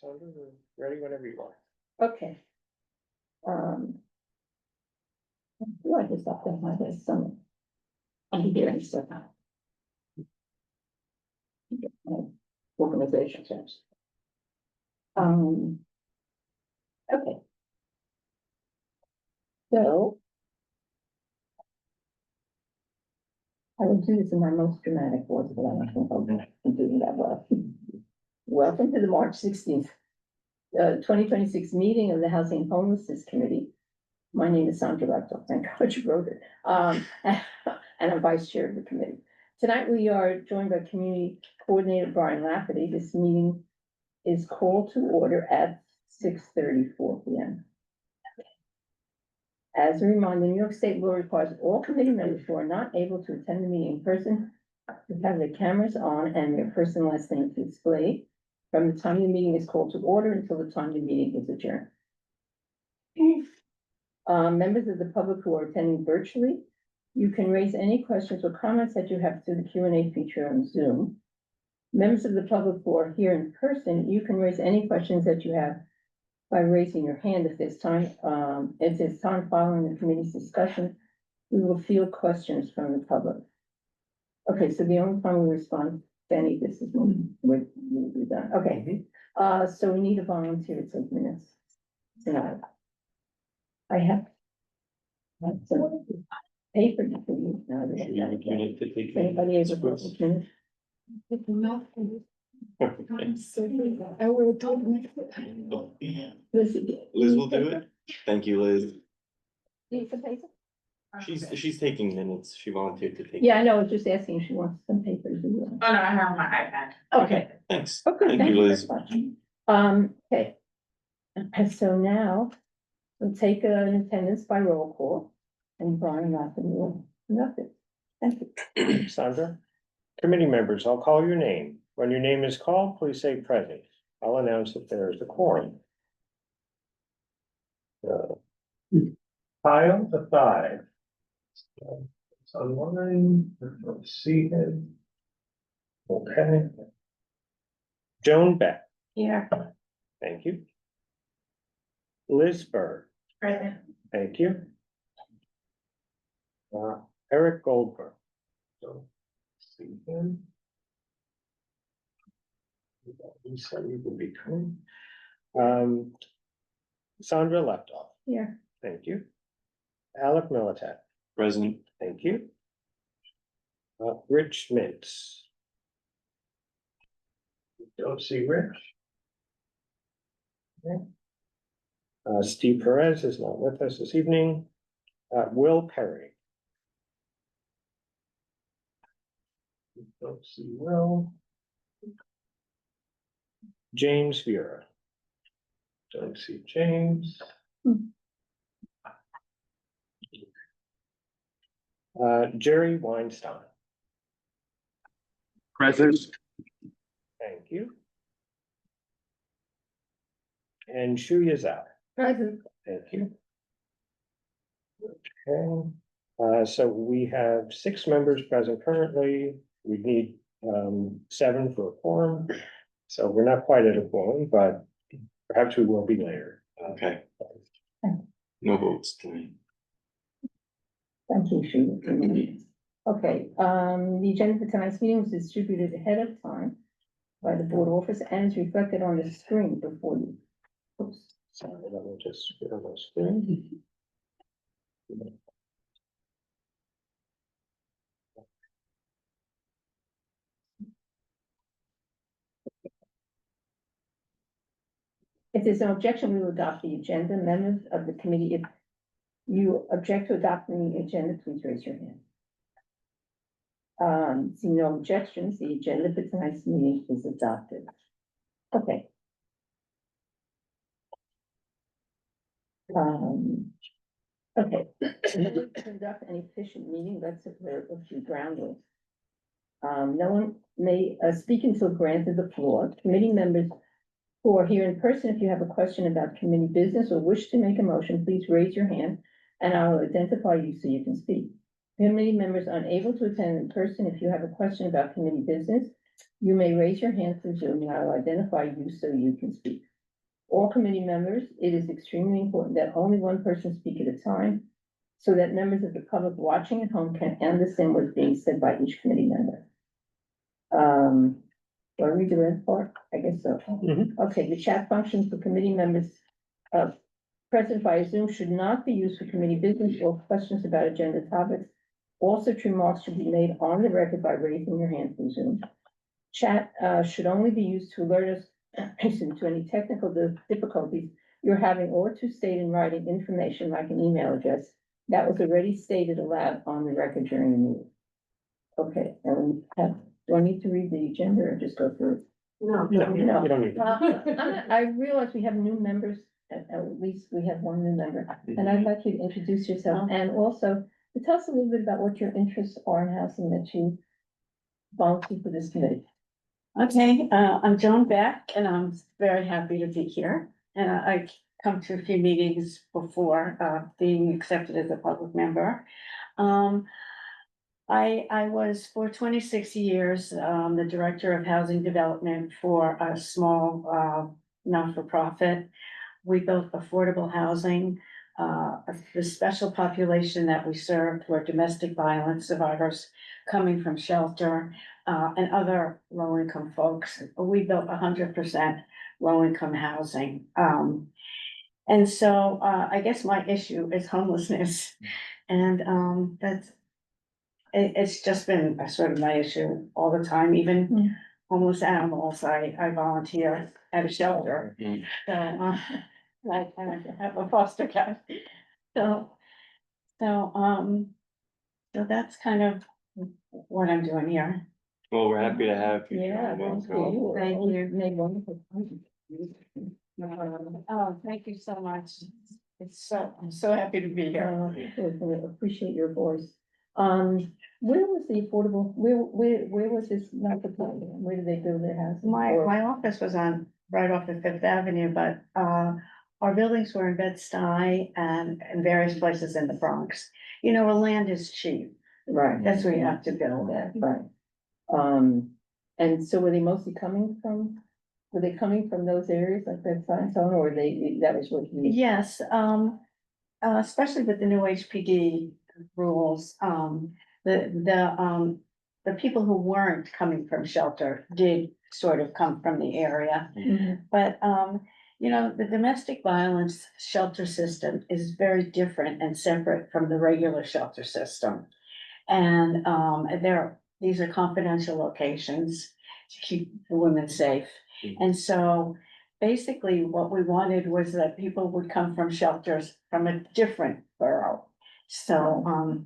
Sandra, we're ready whenever you are. Okay. I just thought that might have some. I'm hearing stuff now. Organization sense. Okay. So. I will do this in my most dramatic voice, but I don't think I'm doing that well. Welcome to the March 16th, 2026 meeting of the Housing and Homelessness Committee. My name is Sandra Lecter. Thank God you wrote it. And I'm vice chair of the committee. Tonight we are joined by community coordinator Brian Lafferty. This meeting is called to order at 6:34 p.m. As a reminder, New York State law requires all committee members who are not able to attend the meeting in person to have their cameras on and their first and last name displayed from the time the meeting is called to order until the time the meeting is adjourned. Members of the public who are attending virtually, you can raise any questions or comments that you have through the Q&A feature on Zoom. Members of the public who are here in person, you can raise any questions that you have by raising your hand at this time. At this time following the committee's discussion, we will field questions from the public. Okay, so the only time we respond to any of this is when we're done. Okay, so we need a volunteer to take minutes tonight. I have some paper to use now. Anybody able to take minutes? I will do Liz will do it. Thank you, Liz. Need some paper? She's taking minutes. She volunteered to take. Yeah, I know, I was just asking if she wants some papers. Oh, no, I have my iPad. Okay. Thanks. Okay, Thank you, Liz. very much. Okay. And so now we'll take an attendance by roll call and Brian Lappin will conduct it. Thank you. Sandra? Committee members, I'll call your name. When your name is called, please say present. I'll announce that there is a quorum. Kyle the 5. It's online. Let's see him. Okay. Joan Beck. Here. Thank you. Liz Bird. Present. Thank you. Eric Goldberg. So, see him. He said he would be coming. Sandra Leptoff. Here. Thank you. Alec Militat. Present. Thank you. Rich Mintz. Don't see Rich. Okay. Steve Perez is not with us this evening. Will Perry. Don't see Will. James Vera. Don't see James. Jerry Weinstein. Present. Thank you. And Shu Yazao. Present. Thank you. Okay, so we have 6 members present currently. We need 7 for a quorum. So we're not quite at a quorum, but perhaps we will be later. Okay. No votes tonight. Thank you, Shu. Okay, the agenda for tonight's meeting was distributed ahead of time by the board office and is reflected on the screen before you. Oops. So let me just get on the screen. If there's no objection, we will adopt the agenda. Members of the committee, if you object to adopting the agenda, please raise your hand. Seeing no objections, the agenda for tonight's meeting is adopted. Okay. Okay. To conduct an efficient meeting, let's clear a few ground rules. No one may speak until granted the floor. Committee members who are here in person, if you have a question about committee business or wish to make a motion, please raise your hand and I will identify you so you can speak. Committee members unable to attend in person, if you have a question about committee business, You may raise your hand through Zoom, and I will identify you so you can speak. All committee members, it is extremely important that only one person speak at a time, so that members of the public watching at home can understand what's being said by each committee member. What are we doing for? I guess so. Mhm. Okay, the chat function for committee members, present via Zoom should not be used for committee business or questions about agenda topics. All such remarks should be made on the record by raising your hand through Zoom. Chat, should only be used to alert us, excuse me, to any technical difficulties you're having, or to state in writing information like an email address that was already stated aloud on the record during the meeting. Okay, and we have, do I need to read the agenda or just go through it? No. No, you don't need it. I realize we have new members, at least we have one new member, and I'd like you to introduce yourself and also to tell us a little bit about what your interests are in housing that you volunteer for this committee. Okay, I'm Joan Beck and I'm very happy to be here. And I come to a few meetings before, being accepted as a public member. I was for 26 years, the director of housing development for a small, not-for-profit. We built affordable housing. The special population that we served were domestic violence survivors coming from shelter, and other low-income folks. We built 100% low-income housing. And so, I guess my issue is homelessness. And, it's just been a sort of my issue all the time, even homeless animals. I volunteer at a shelter. Mm. So, I have a foster cat. So, so, so that's kind of what I'm doing here. Well, we're happy to have you. Yeah, Welcome. thank you. Thank you. Made wonderful. Oh, thank you so much. I'm so happy to be here. I appreciate your voice. Where was the affordable, where was this not the plan? Where did they build their house? My office was on right off of Fifth Avenue, but, our buildings were in Bed-Stuy and in various places in the Bronx. You know, where land is cheap. Right. That's where you have to build it. Right. And so were they mostly coming from, were they coming from those areas like that sign zone, or that was what you? Yes, especially with the new HPD rules, the people who weren't coming from shelter did sort of come from the area. Mhm. But, you know, the domestic violence shelter system is very different and separate from the regular shelter system. And, these are confidential locations to keep the women safe. And so basically what we wanted was that people would come from shelters from a different borough. So,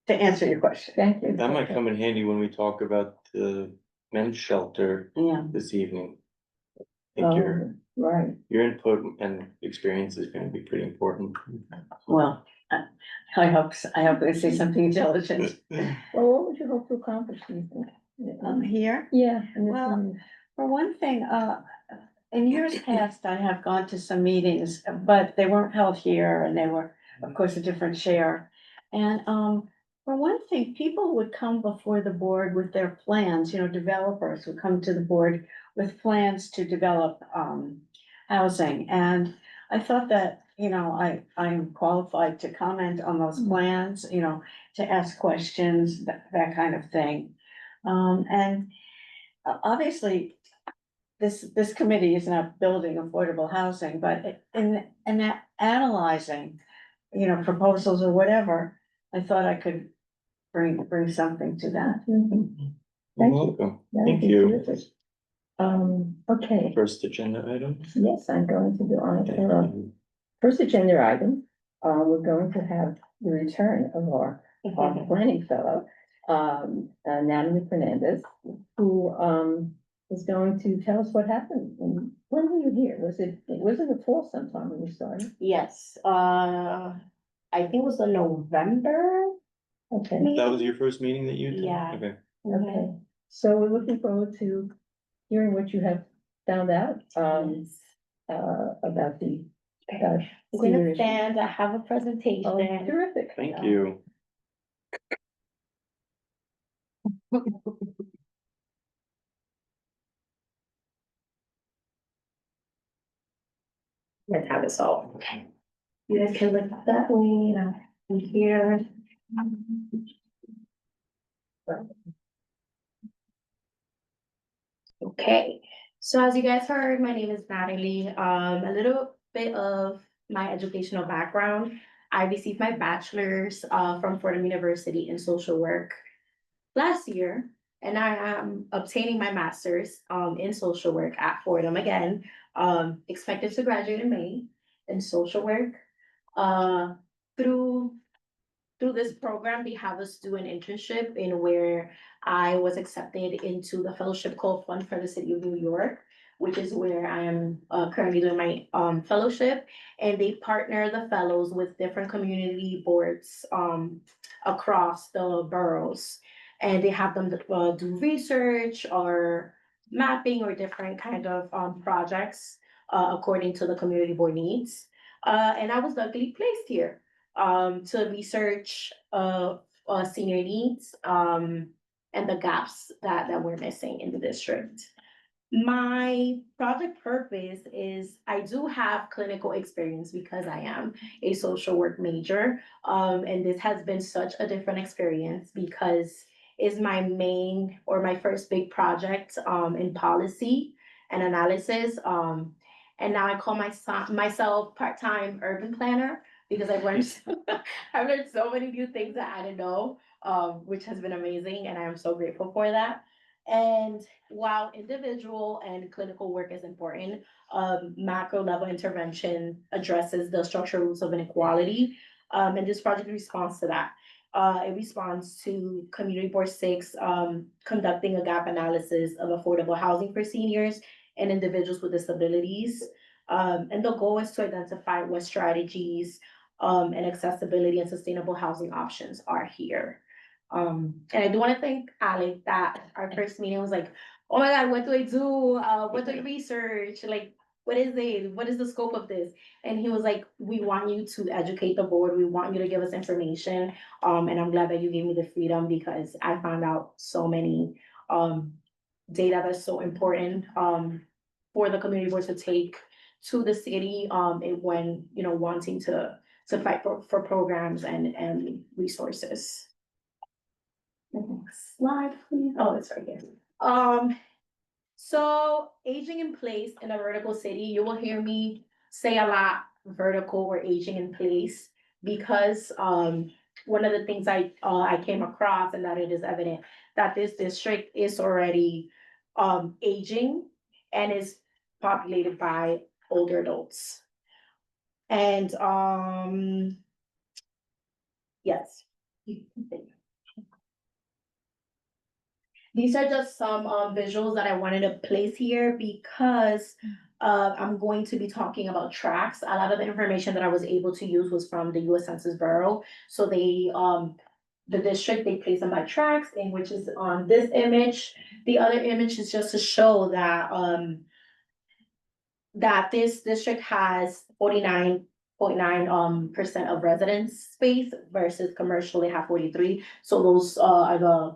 to answer your question, Thank you. That might come in handy when we talk about the men's shelter yeah, this evening. I think Oh, right. your input and experience is gonna be pretty important. well, I hope they say something intelligent. Well, what would you hope to accomplish, do you think? Here, Yeah. in this Well, one. for one thing, in years past, I have gone to some meetings, but they weren't held here and they were, of course, a different chair. And, for one thing, people would come before the board with their plans, you know, developers would come to the board with plans to develop, housing. And I thought that, you know, I'm qualified to comment on those plans, you know, to ask questions, that kind of thing. And obviously, this committee is not building affordable housing, but in that analyzing, you know, proposals or whatever, I thought I could bring something to that. Mhm. You're Thank you. welcome. That would Thank be you. terrific. Okay, First agenda item. yes, I'm going to do on it. First agenda item, we're going to have the return of our planning fellow, Natalie Fernandez, who, is going to tell us what happened. And when were you here? Was it the fall sometime when you started? Yes, I think it was in November. Okay, That was your first meeting that you did? Yeah. Okay. okay. So we're looking forward to hearing what you have found out, Yes. about the, We're gonna stand, I have a Oh, presentation. terrific. Thank you. Let's have it solved. You guys can look that way, you know, and here. Okay, so as you guys heard, my name is Natalie. A little bit of my educational background. I received my bachelor's from Fordham University in social work last year, and I am obtaining my master's in social work at Fordham again. Expected to graduate in May in social work. Uh, through through this program, they have us do an internship in where I was accepted into the fellowship called Fund for the City of New York, which is where I am currently doing my fellowship. And they partner the fellows with different community boards across the boroughs. And they have them do research or mapping or different kind of projects according to the community board needs. And I was luckily placed here to research senior needs and the gaps that we're missing in the district. My project purpose is I do have clinical experience because I am a social work major. And this has been such a different experience because it's my main or my first big project in policy and analysis. And now I call myself part-time urban planner because I've learned I've learned so many new things that I didn't know, which has been amazing, and I am so grateful for that. And while individual and clinical work is important, macro level intervention addresses the structural roots of inequality. And this project responds to that. It responds to Community Board 6 conducting a gap analysis of affordable housing for seniors and individuals with disabilities. And the goal is to identify what strategies and accessibility and sustainable housing options are here. And I do want to thank Alec that our first meeting was like, oh my God, what do I do? What do I research? Like, what is it? What is the scope of this? And he was like, we want you to educate the board. We want you to give us information. And I'm glad that you gave me the freedom because I found out so many data that's so important for the community board to take to the city and when, you know, wanting to fight for programs and resources. Next slide, please. Oh, it's right here. So aging in place in a vertical city, you will hear me say a lot vertical or aging in place because one of the things I came across and that it is evident that this district is already aging and is populated by older adults. And yes. These are just some visuals that I wanted to place here because I'm going to be talking about tracks. A lot of the information that I was able to use was from the US Census Bureau. So they the district, they place them by tracks, in which is on this image. The other image is just to show that that this district has 49.9% of residence space versus commercial, they have 43. So those are the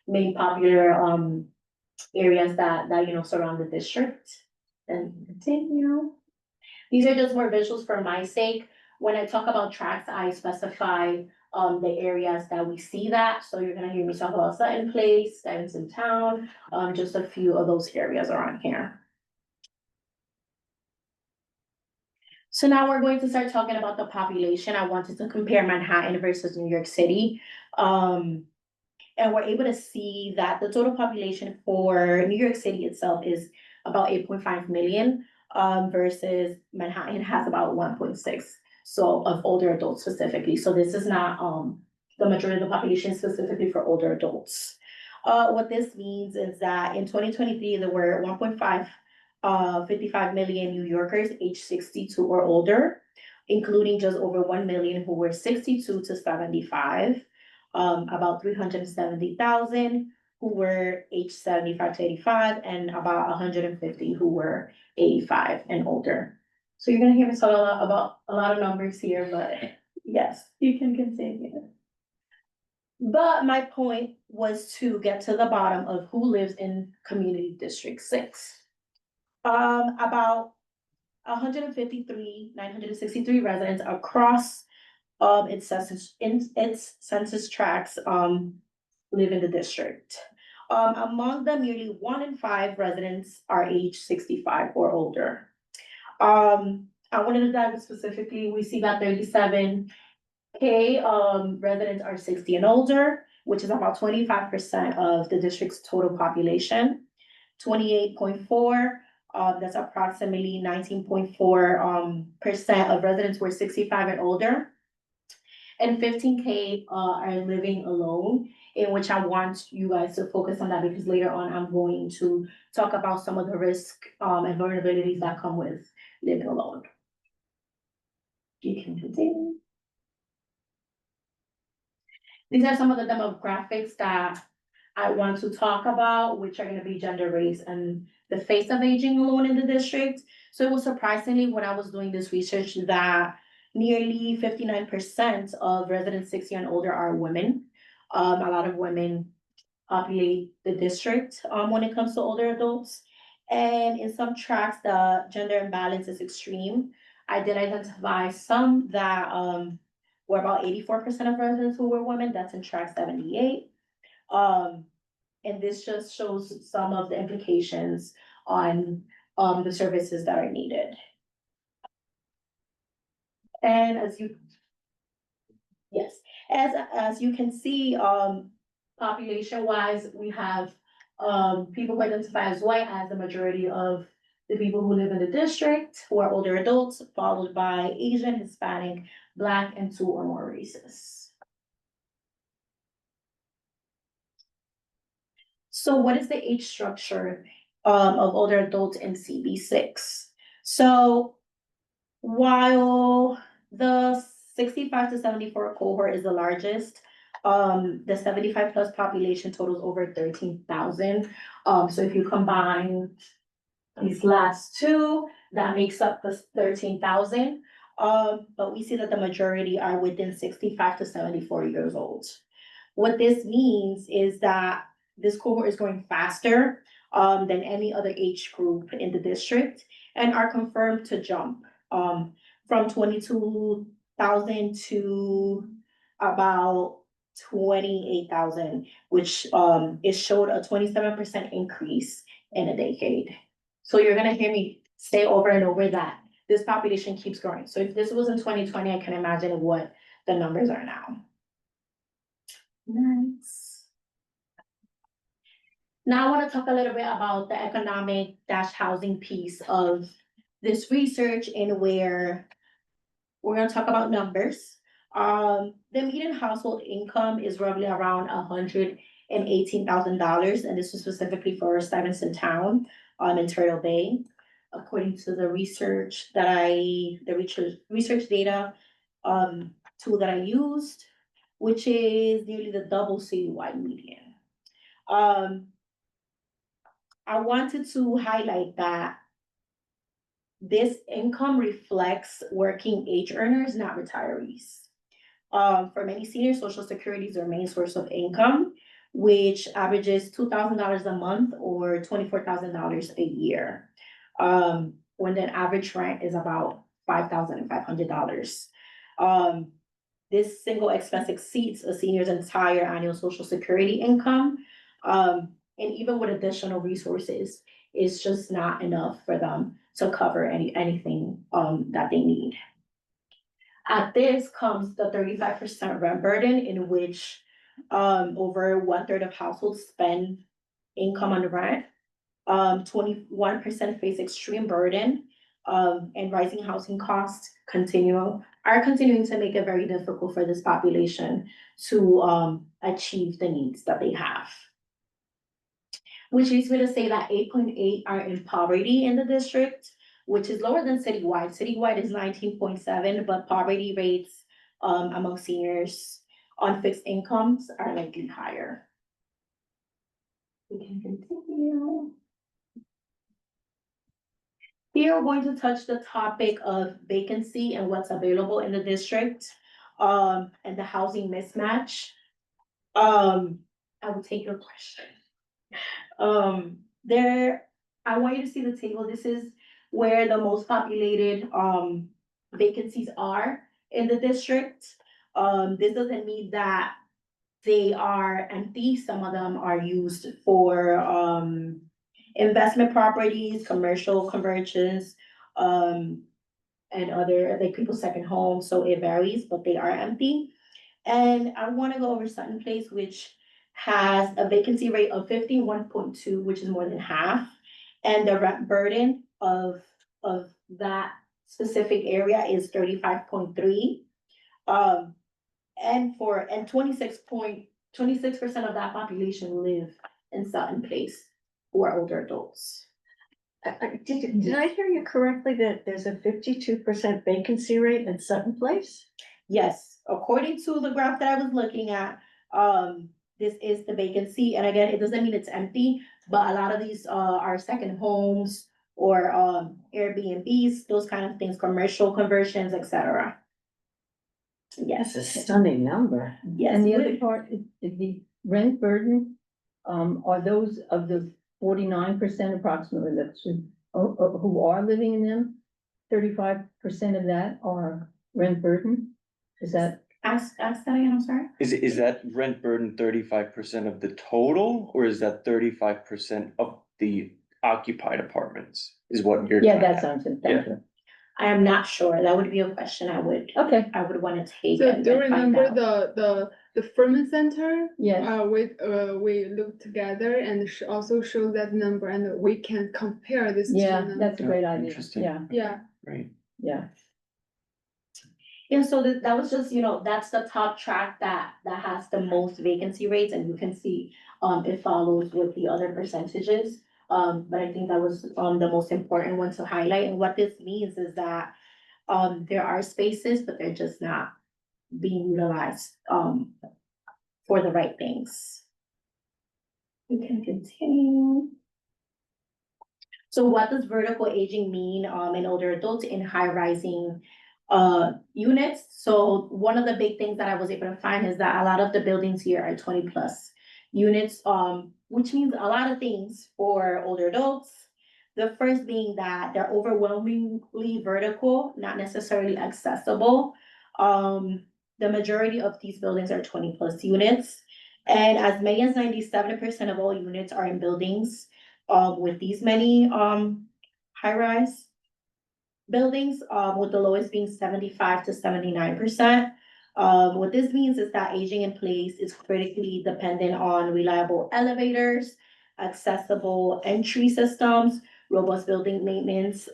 main popular areas that you know surround the district. And continue. These are just more visuals for my sake. When I talk about tracks, I specify the areas that we see that. So you're gonna hear me talk about Sutton Place, Stevenson Town, just a few of those areas around here. So now we're going to start talking about the population. I wanted to compare Manhattan versus New York City. And we're able to see that the total population for New York City itself is about 8.5 million, versus Manhattan has about 1.6. So of older adults specifically. So this is not the majority of the population specifically for older adults. What this means is that in 2023, there were 55 million New Yorkers aged 62 or older, including just over 1 million who were 62 to 75. About 370,000 who were age 75 to 85, and about 150 who were 85 and older. So you're gonna hear me talk about a lot of numbers here, but yes, you can continue. But my point was to get to the bottom of who lives in Community District 6. About 963 residents across its census tracts live in the district. Among them, nearly 1 in 5 residents are age 65 or older. I wanted to dive specifically, we see that 37K residents are 60 and older, which is about 25% of the district's total population. 28.4, that's approximately 19.4 percent of residents were 65 and older. And 15K are living alone, in which I want you guys to focus on that, because later on I'm going to talk about some of the risk and vulnerabilities that come with living alone. You can continue. These are some of the demographics that I want to talk about, which are gonna be gender, race, and the face of aging alone in the district. So it was surprisingly, when I was doing this research, that nearly 59% of residents 60 and older are women. A lot of women populate the district, when it comes to older adults. And in some tracts, the gender imbalance is extreme. I did identify some that, were about 84% of residents who were women, that's in tract 78. And this just shows some of the implications on, the services that are needed. And as you can see, population wise, we have, people who identify as white as the majority of the people who live in the district, who are older adults, followed by Asian, Hispanic, Black, and 2 or more races. So what is the age structure of older adults in CB6? So while the 65 to 74 cohort is the largest, the 75 plus population totals over 13,000. So if you combine these last two, that makes up the 13,000. But we see that the majority are within 65 to 74 years old. What this means is that this cohort is growing faster than any other age group in the district, and are confirmed to jump from 22,000 to about 28,000, which it showed a 27% increase in a decade. So you're gonna hear me say over and over that this population keeps growing. So if this was in 2020, I can imagine what the numbers are now. Next. Now I want to talk a little bit about the economic housing piece of this research, and where we're going to talk about numbers. The median household income is roughly around $118,000, and this was specifically for Stuyvesant Town in Turtle Bay, according to the research data tool that I used, which is nearly the double citywide median. I wanted to highlight that this income reflects working age earners, not retirees. For many seniors, Social Security is their main source of income, which averages $2,000 a month or $24,000 a year. When the average rent is about $5,500. This single expense exceeds a senior's entire annual Social Security income. And even with additional resources, it's just not enough for them to cover anything that they need. At this comes the 35% rent burden, in which over 1/3 of households spend income on rent. 21% face extreme burden, and rising housing costs are continuing to make it very difficult for this population to achieve the needs that they have. Which leads me to say that 8.8 are in poverty in the district, which is lower than citywide. Citywide is 19.7, but poverty rates among seniors on fixed incomes are likely higher. We can continue. Here we're going to touch the topic of vacancy and what's available in the district, and the housing mismatch. I will take your question. I want you to see the table. This is where the most populated, vacancies are in the district. This doesn't mean that they are empty. Some of them are used for, investment properties, commercial conversions, and other, like people's second homes, so it varies, but they are empty. And I wanna go over Sutton Place, which has a vacancy rate of 51.2, which is more than half. And the rent burden of that specific area is 35.3. And 26% of that population live in Sutton Place, who are older adults. Did I hear you correctly that there's a 52% vacancy rate in Sutton Place? Yes, according to the graph that I was looking at, this is the vacancy, and again, it doesn't mean it's empty, but a lot of these, are second homes or, Airbnbs, those kind of things, commercial conversions, etc. Yes, That's a stunning number. yes, And the other part is the rent burden, are those of the 49% approximately that's who are living in them? 35% of that are rent burden? Is that, ask that again, I'm sorry. Is that rent burden 35% of the total, or is that 35% of the occupied apartments? Is what you're. yeah, that sounds it, thank you. I am not sure, that would be a question I would Okay, wanna take So and do you and find remember out. the Furman Center? yes, We looked together and also show that number and we can compare this. yeah, two that's a great idea, Interesting. yeah, Yeah, Right. yeah. Yeah, so that was just, that's the top track that has the most vacancy rates, and you can see, it follows with the other percentages. But I think that was, the most important one to highlight, and what this means is that, there are spaces, but they're just not being utilized, for the right things. We can continue. So what does vertical aging mean, in older adults in high rising, units? So one of the big things that I was able to find is that a lot of the buildings here are 20+ units, which means a lot of things for older adults. The first being that they're overwhelmingly vertical, not necessarily accessible. The majority of these buildings are 20+ units. And as many as 97% of all units are in buildings, with these many, high-rise buildings, with the lowest being 75 to 79%. What this means is that aging in place is critically dependent on reliable elevators, accessible entry systems, robust building maintenance,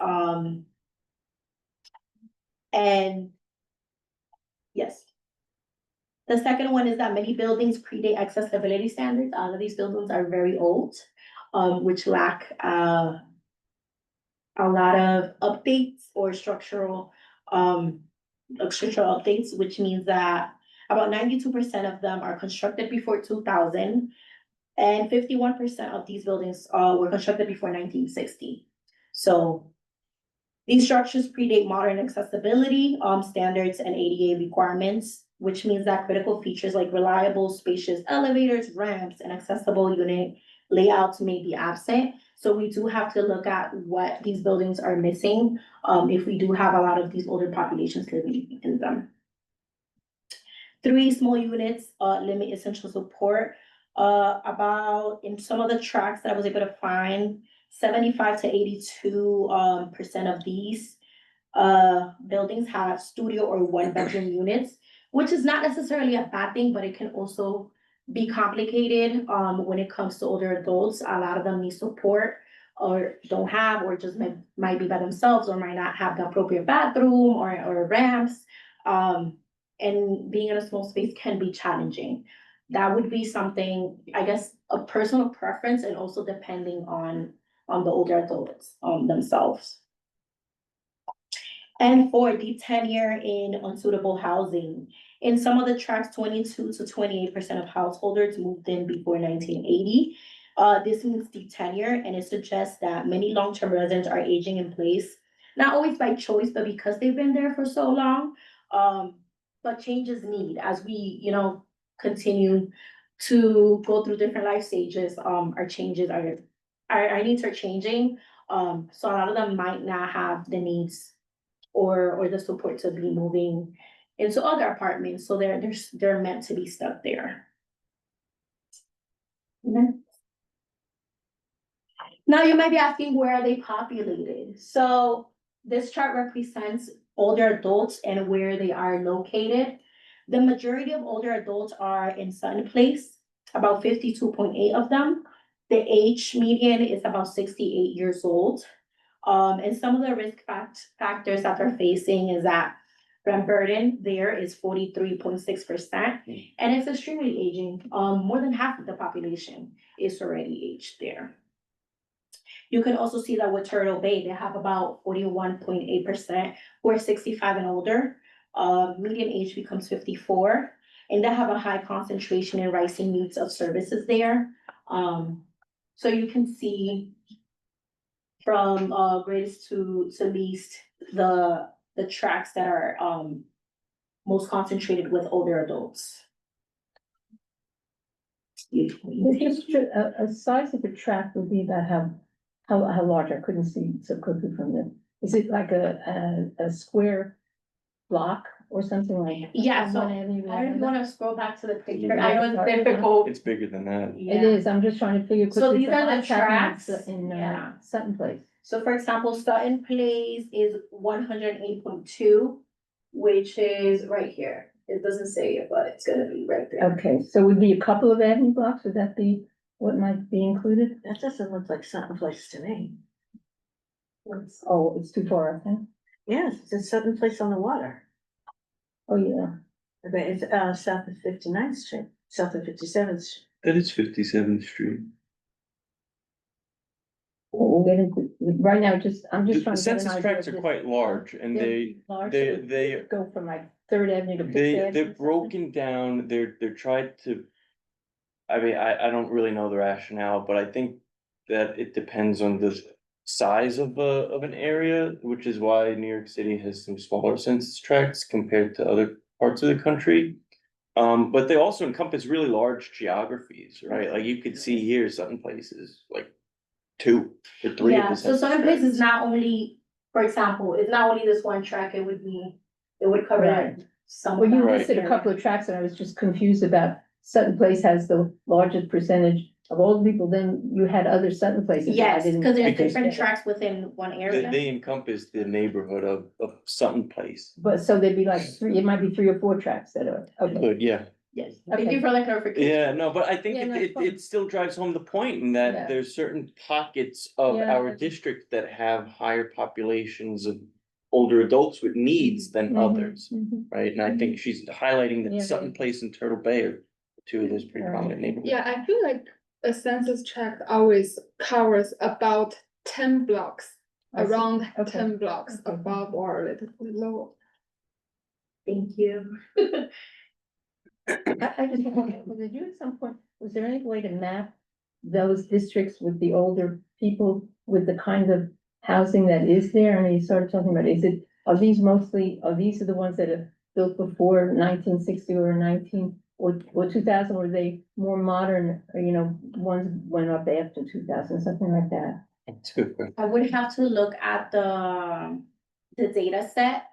and yes. The second one is that many buildings predate accessibility standards. All of these buildings are very old, which lack, a lot of updates or structural updates, which means that about 92% of them are constructed before 2000, and 51% of these buildings were constructed before 1960. So these structures predate modern accessibility standards and ADA requirements, which means that critical features like reliable, spacious elevators, ramps, and accessible unit layouts may be absent. So we do have to look at what these buildings are missing, if we do have a lot of these older populations living in them. 3 small units limit essential support. About in some of the tracks that I was able to find, 75 to 82% of these buildings have studio or 1-bedroom units, which is not necessarily a bad thing, but it can also be complicated when it comes to older adults. A lot of them need support or don't have, or just might be by themselves, or might not have the appropriate bathroom or ramps. And being in a small space can be challenging. That would be something, I guess, a personal preference, and also depending on the older adults themselves. And for the tenure in unsuitable housing, in some of the tracks, 22 to 28% of householders moved in before 1980. This means the tenure, and it suggests that many long-term residents are aging in place, not always by choice, but because they've been there for so long. But changes need, as we, continue to go through different life stages, our needs are changing. So a lot of them might not have the needs or the support to be moving into other apartments, so they're meant to be stuck there. Now you might be asking, where are they populated? So this chart represents older adults and where they are located. The majority of older adults are in Sutton Place, about 52.8 of them. The age median is about 68 years old. And some of the risk factors that they're facing is that rent burden there is 43.6%, and it's extremely aging. More than half of the population is already aged there. You can also see that with Turtle Bay, they have about 41.8% who are 65 and older. Median age becomes 54, and they have a high concentration in rising needs of services there. So you can see from greatest to least, the tracts that are most concentrated with older adults. A size of a tract would be about how large? I couldn't see so quickly from them. Is it like a square block or something like? Yeah, so One avenue to I don't another? wanna scroll back to the picture. Yeah. I know it's difficult. It's bigger than that. It Yeah. is, I'm just trying to figure. So quickly, these are the what's happening tracks? In Yeah. Sutton Place. So for example, Sutton Place is 108.2, which is right here. It doesn't say it, but it's gonna be right there. Okay, so would be a couple of avenue blocks, would that be what might be included? That doesn't look like Sutton Place to me. Oh, it's too far, I think. Yes, it's a Sutton Place on the water. Oh, yeah. But it's south of 59th Street, south of 57th Street. That is 57th Street. We'll get into, right now, I'm just The trying to get an census idea. tracts of are this. quite large, and They're they, large, they- so it they- would go from like Third Avenue to Fifth Avenue. they're or something? broken down, they're tried to. I mean, I don't really know the rationale, but I think that it depends on the size of an area, which is why New York City has some smaller census tracts compared to other parts of the country. But they also encompass really large geographies, right? Like you could see here, some places, like 2 or 3 of Yeah, the so census Sutton Place is tracts. not only, for example, it's not only this one track, it would cover Right. some. Well, you Right. listed a couple of tracks and I was just confused about Sutton Place has the largest percentage of old people, then you had other Sutton Places. that I Yes, didn't- because there's Because- different tracks within one They, area. they encompass the neighborhood of Sutton Place. But so there'd be like three, it might be 3 or 4 tracks that are, okay. But yeah, Yes, thank Okay. you for the clarification. yeah, no, but I think Yeah, no, it, it's it, fine. it still drives home the point in Yeah. that there's certain pockets of Yeah. our district that have higher populations of older adults with needs than Mhm, others, mhm. right? And I think she's highlighting Yeah, that Sutton they- Place and Turtle Bay are two of those pretty Right. prominent neighborhoods. Yeah, I feel like a census tract always covers about 10 blocks, I see. around Okay. 10 blocks Okay. above or a little bit lower. Thank you. I just, did you at some point, was there any way to map those districts with the older people with the kind of housing that is there? And you started talking about, are these are the ones that are built before 1960 or 2000? Were they more modern, or, ones went up after 2000, something like that? That's a good question. I would have to look at the data set.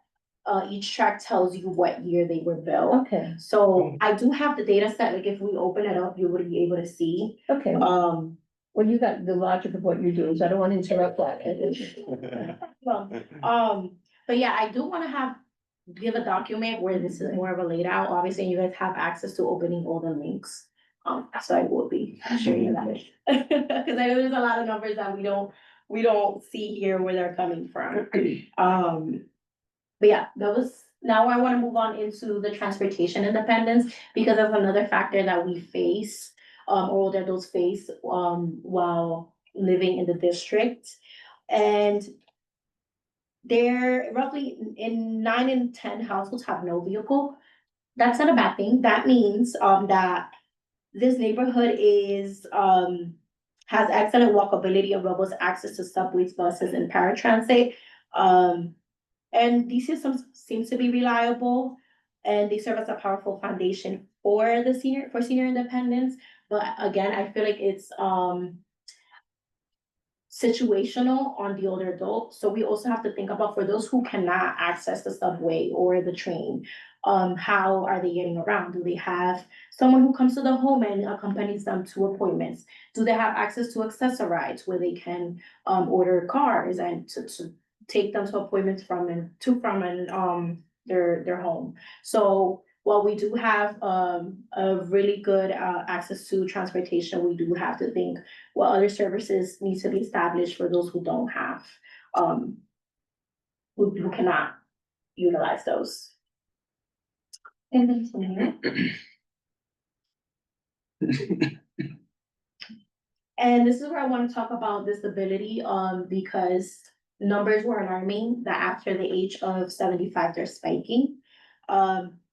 Each track tells you what year they were built. Okay, So I do have the data set, like if we open it up, you would be able to see. okay. Well, you got the logic of what you're doing, so I don't want to interrupt that. Well, but yeah, I do wanna give a document where this is more of a laid out, obviously you guys have access to opening all the links. So I will be sharing you that. Cause I know there's a lot of numbers that we don't see here where they're coming from. But yeah, now I wanna move on into the transportation independence, because that's another factor that we face, older adults face, while living in the district. And they're roughly in 9 in 10 households have no vehicle. That's not a bad thing. That means, that this neighborhood has excellent walkability and robust access to subways, buses, and paratransit. And these systems seem to be reliable, and they serve as a powerful foundation for senior independence. But again, I feel like it's situational on the older adult. So we also have to think about for those who cannot access the subway or the train, how are they getting around? Do they have someone who comes to the home and accompanies them to appointments? Do they have access to accessorides where they can order cars and to take them to appointments from their home? So while we do have a really good access to transportation, we do have to think what other services need to be established for those who don't have, who cannot utilize those. And then and this is where I want to talk about disability, because numbers were alarming that after the age of 75, they're spiking.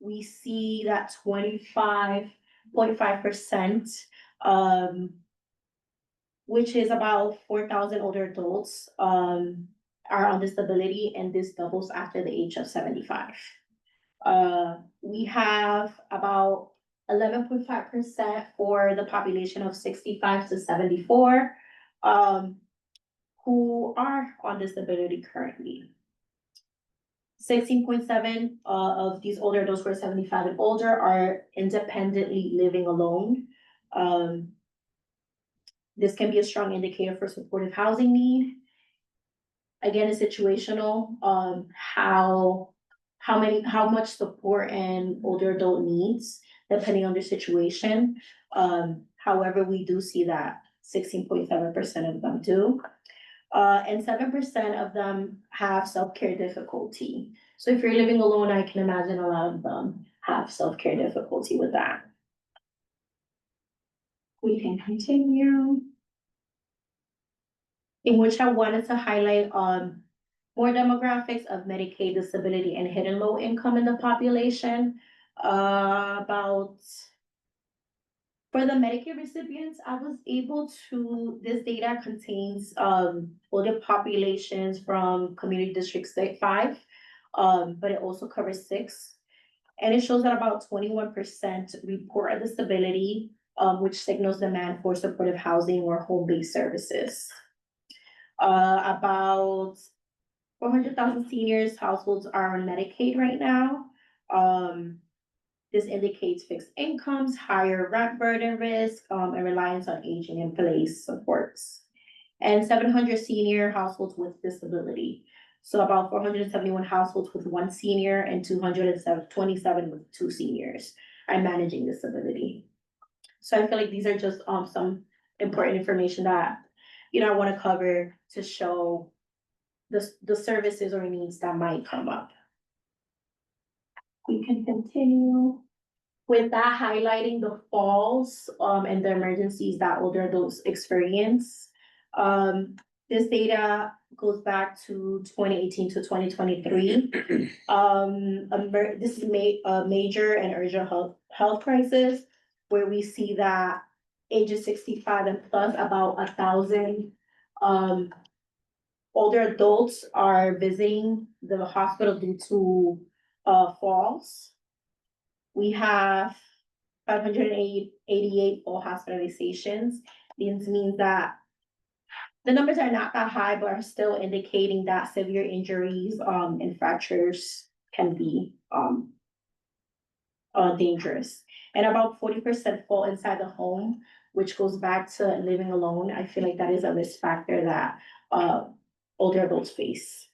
We see that 25.5%, which is about 4,000 older adults, are on disability, and this doubles after the age of 75. We have about 11.5% for the population of 65 to 74, who are on disability currently. 16.7 of these older adults who are 75 and older are independently living alone. This can be a strong indicator for supportive housing need. Again, it's situational, how much support an older adult needs, depending on their situation. However, we do see that 16.7% of them do. And 7% of them have self-care difficulty. So if you're living alone, I can imagine a lot of them have self-care difficulty with that. We can continue. In which I wanted to highlight more demographics of Medicaid, disability, and hidden low income in the population. For the Medicare recipients, I was able to, this data contains older populations from Community District 5, but it also covers 6. And it shows that about 21% report a disability, which signals demand for supportive housing or home-based services. About 400,000 seniors households are on Medicaid right now. This indicates fixed incomes, higher rent burden risk, and reliance on aging in place supports. And 700 senior households with disability. So about 471 households with 1 senior and 227 with 2 seniors are managing disability. So I feel like these are just some important information that, I want to cover to show the services or needs that might come up. We can continue with that, highlighting the falls and the emergencies that older adults experience. This data goes back to 2018 to 2023. This is a major and urgent health crisis where we see that ages 65 and plus, about 1,000 older adults are visiting the hospital due to falls. We have 588 full hospitalizations. This means that the numbers are not that high, but are still indicating that severe injuries and fractures can be dangerous. And about 40% fall inside the home, which goes back to living alone. I feel like that is a risk factor that older adults face.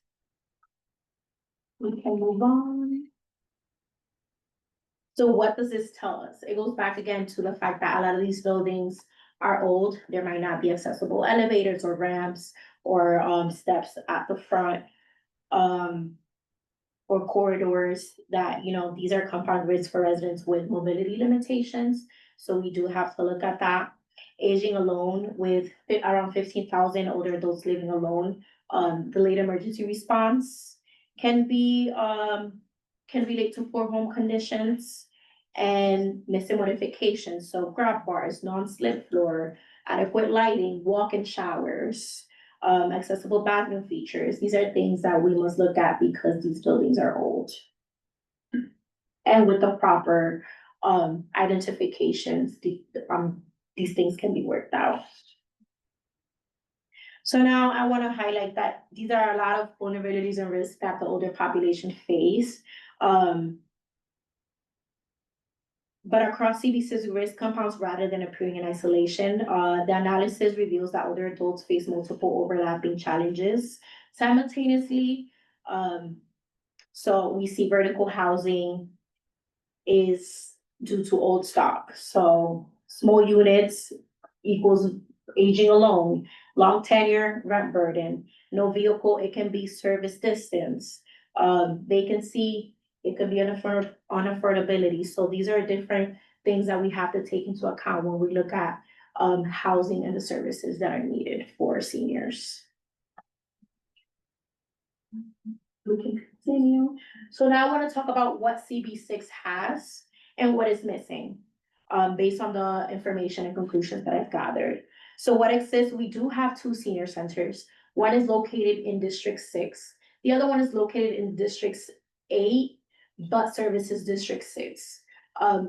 We can move on. So what does this tell us? It goes back again to the fact that a lot of these buildings are old. There might not be accessible elevators or ramps or steps at the front, or corridors that, these are compound risks for residents with mobility limitations. So we do have to look at that. Aging alone with around 15,000 older adults living alone. Delayed emergency response can relate to poor home conditions and missing modifications. So grab bars, non-slip floor, adequate lighting, walk-in showers, accessible bathroom features. These are things that we must look at because these buildings are old. And with the proper identifications, these things can be worked out. So now I wanna highlight that these are a lot of vulnerabilities and risks that the older population face. But across CB6 risk compounds rather than appearing in isolation, the analysis reveals that older adults face multiple overlapping challenges simultaneously. So we see vertical housing is due to old stock, so small units equals aging alone, long tenure, rent burden, no vehicle, it can be service distance. Vacancy, it could be unaffordability, so these are different things that we have to take into account when we look at housing and the services that are needed for seniors. We can continue. So now I wanna talk about what CB6 has and what is missing, based on the information and conclusions that I've gathered. So what exists, we do have two senior centers. One is located in District 6. The other one is located in District 8, but services District 6.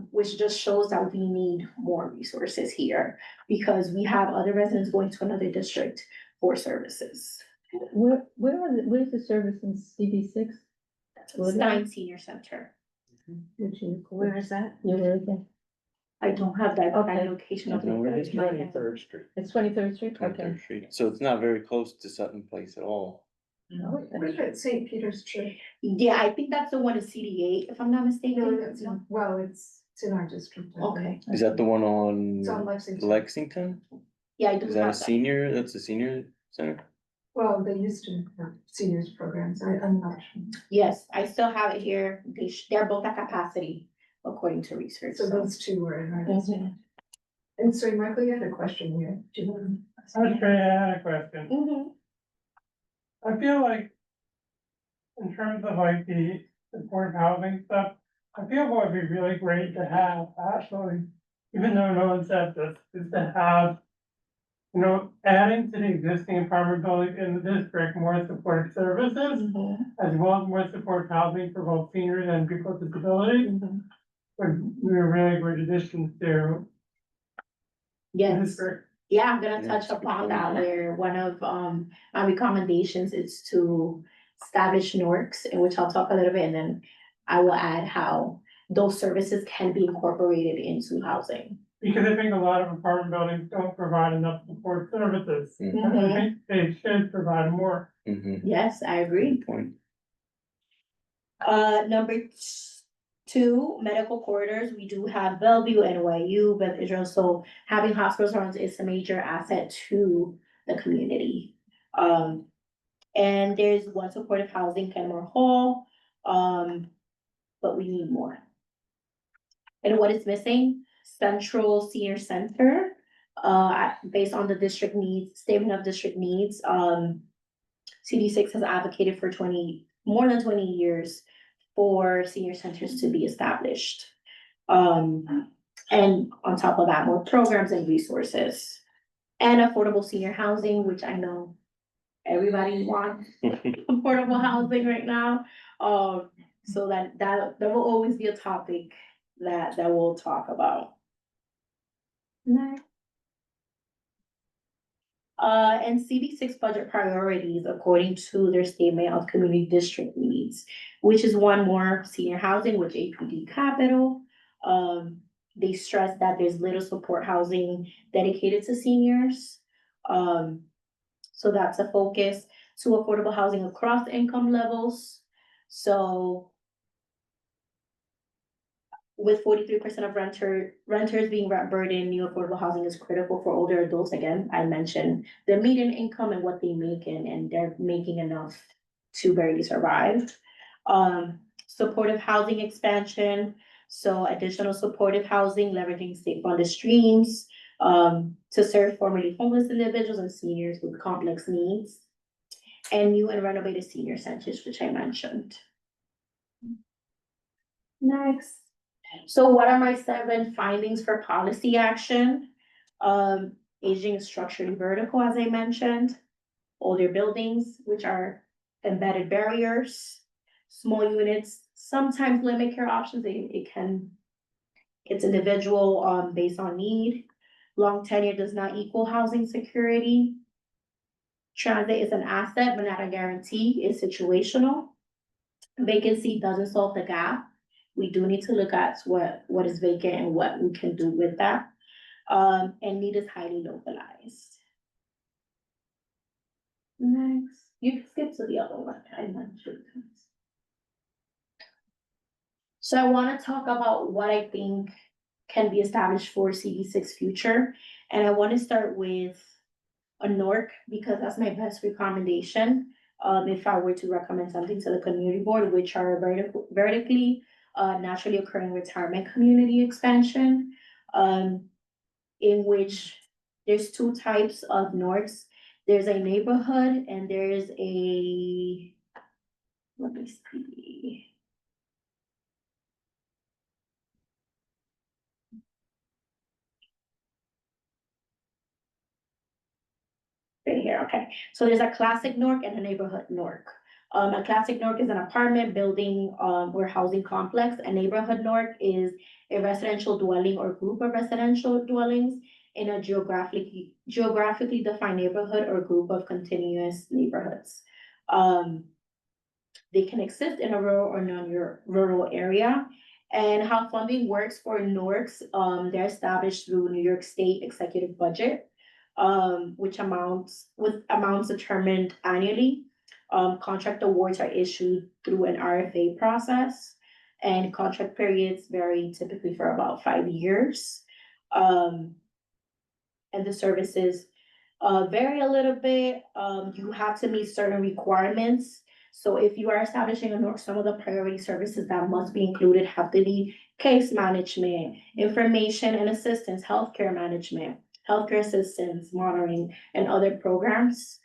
Which just shows that we need more resources here because we have other residents going to another district for services. Where's the service in CB6? Stein Senior Center. Where is that? You were again, I don't have that Okay. location I of the don't know where it first. is. 23rd Street. it's 23rd Street, okay. 23rd Street, so it's not very close to Sutton Place at all. Okay. at St. Peter's Church? Yeah, I think that's the one in CD8, if I'm not mistaken. Well, it's in our district. Okay, Is that the one It's on on Lexington. Lexington? yeah, I do Is that a have that. senior, that's a senior center? Well, they used to have seniors programs. I'm not sure. Yes, I still have it here. They're both at capacity according to research. So those two were in our Mhm. district. And so Michael, you had a question here. Do you want to? Okay, I had a question. Mhm. I feel like in terms of like the supportive housing stuff, I feel what would be really great to have actually, even though no one said this, is to have, you know, adding to the existing apartment buildings in the district, more supportive services, Mhm. as well as more supportive housing for both seniors and people with disabilities, Mhm. would be a really great addition to the Yes. district. Yeah, I'm gonna Yeah, touch that's a good upon point. that, where one of my recommendations is to establish NORCs, in which I'll talk a little bit, and then I will add how those services can be incorporated into housing. Because I think a lot of apartment buildings don't provide enough support services. Mhm. And I think they should provide more. Mm-hmm. Yes, I agree. Good point. Number 2, medical corridors, we do have Bellevue, NYU, Beth Israel, so having hospitals around is a major asset to the community. And there's one supportive housing, Kenmore Hall, but we need more. And what is missing? Central Senior Center, based on the district needs, statement of district needs, CD6 has advocated for more than 20 years for senior centers to be established. And on top of that, more programs and resources. And affordable senior housing, which I know everybody wants affordable housing right now. So that will always be a topic that we'll talk about. Next. And CB6 budget priorities according to their statement of community district needs, which is one, more senior housing with APD capital. They stress that there's little support housing dedicated to seniors. So that's a focus. To affordable housing across income levels. So with 43% of renters being rent burdened, new affordable housing is critical for older adults. Again, I mentioned the median income and what they make and they're making enough to barely survive. Supportive housing expansion, so additional supportive housing, leveraging state funded streams, to serve formerly homeless individuals and seniors with complex needs. And new and renovated senior centers, which I mentioned. Next. So what are my 7 findings for policy action? Aging is structurally vertical, as I mentioned. Older buildings, which are embedded barriers. Small units sometimes limit care options. It's individual, based on need. Long tenure does not equal housing security. Transit is an asset, but not a guarantee, it's situational. Vacancy doesn't solve the gap. We do need to look at what is vacant and what we can do with that. And need is highly localized. Next, you can skip to the other one, I mentioned. So I wanna talk about what I think can be established for CD6 future. And I wanna start with a NORC, because that's my best recommendation. If I were to recommend something to the community board, which are vertically, naturally occurring retirement community expansion. In which there's two types of NORCs. There's a neighborhood and there's a, let me see. Right here, okay. So there's a classic NORC and a neighborhood NORC. A classic NORC is an apartment building or housing complex. A neighborhood NORC is a residential dwelling or group of residential dwellings in a geographically defined neighborhood or group of continuous neighborhoods. They can exist in a rural or non-rural area. And how funding works for NORCs, they're established through New York State executive budget, with amounts determined annually. Contract awards are issued through an RFA process, and contract periods vary typically for about 5 years. And the services vary a little bit. You have to meet certain requirements. So if you are establishing a NORC, some of the priority services that must be included have to be case management, information and assistance, healthcare management, healthcare assistance, monitoring, and other programs.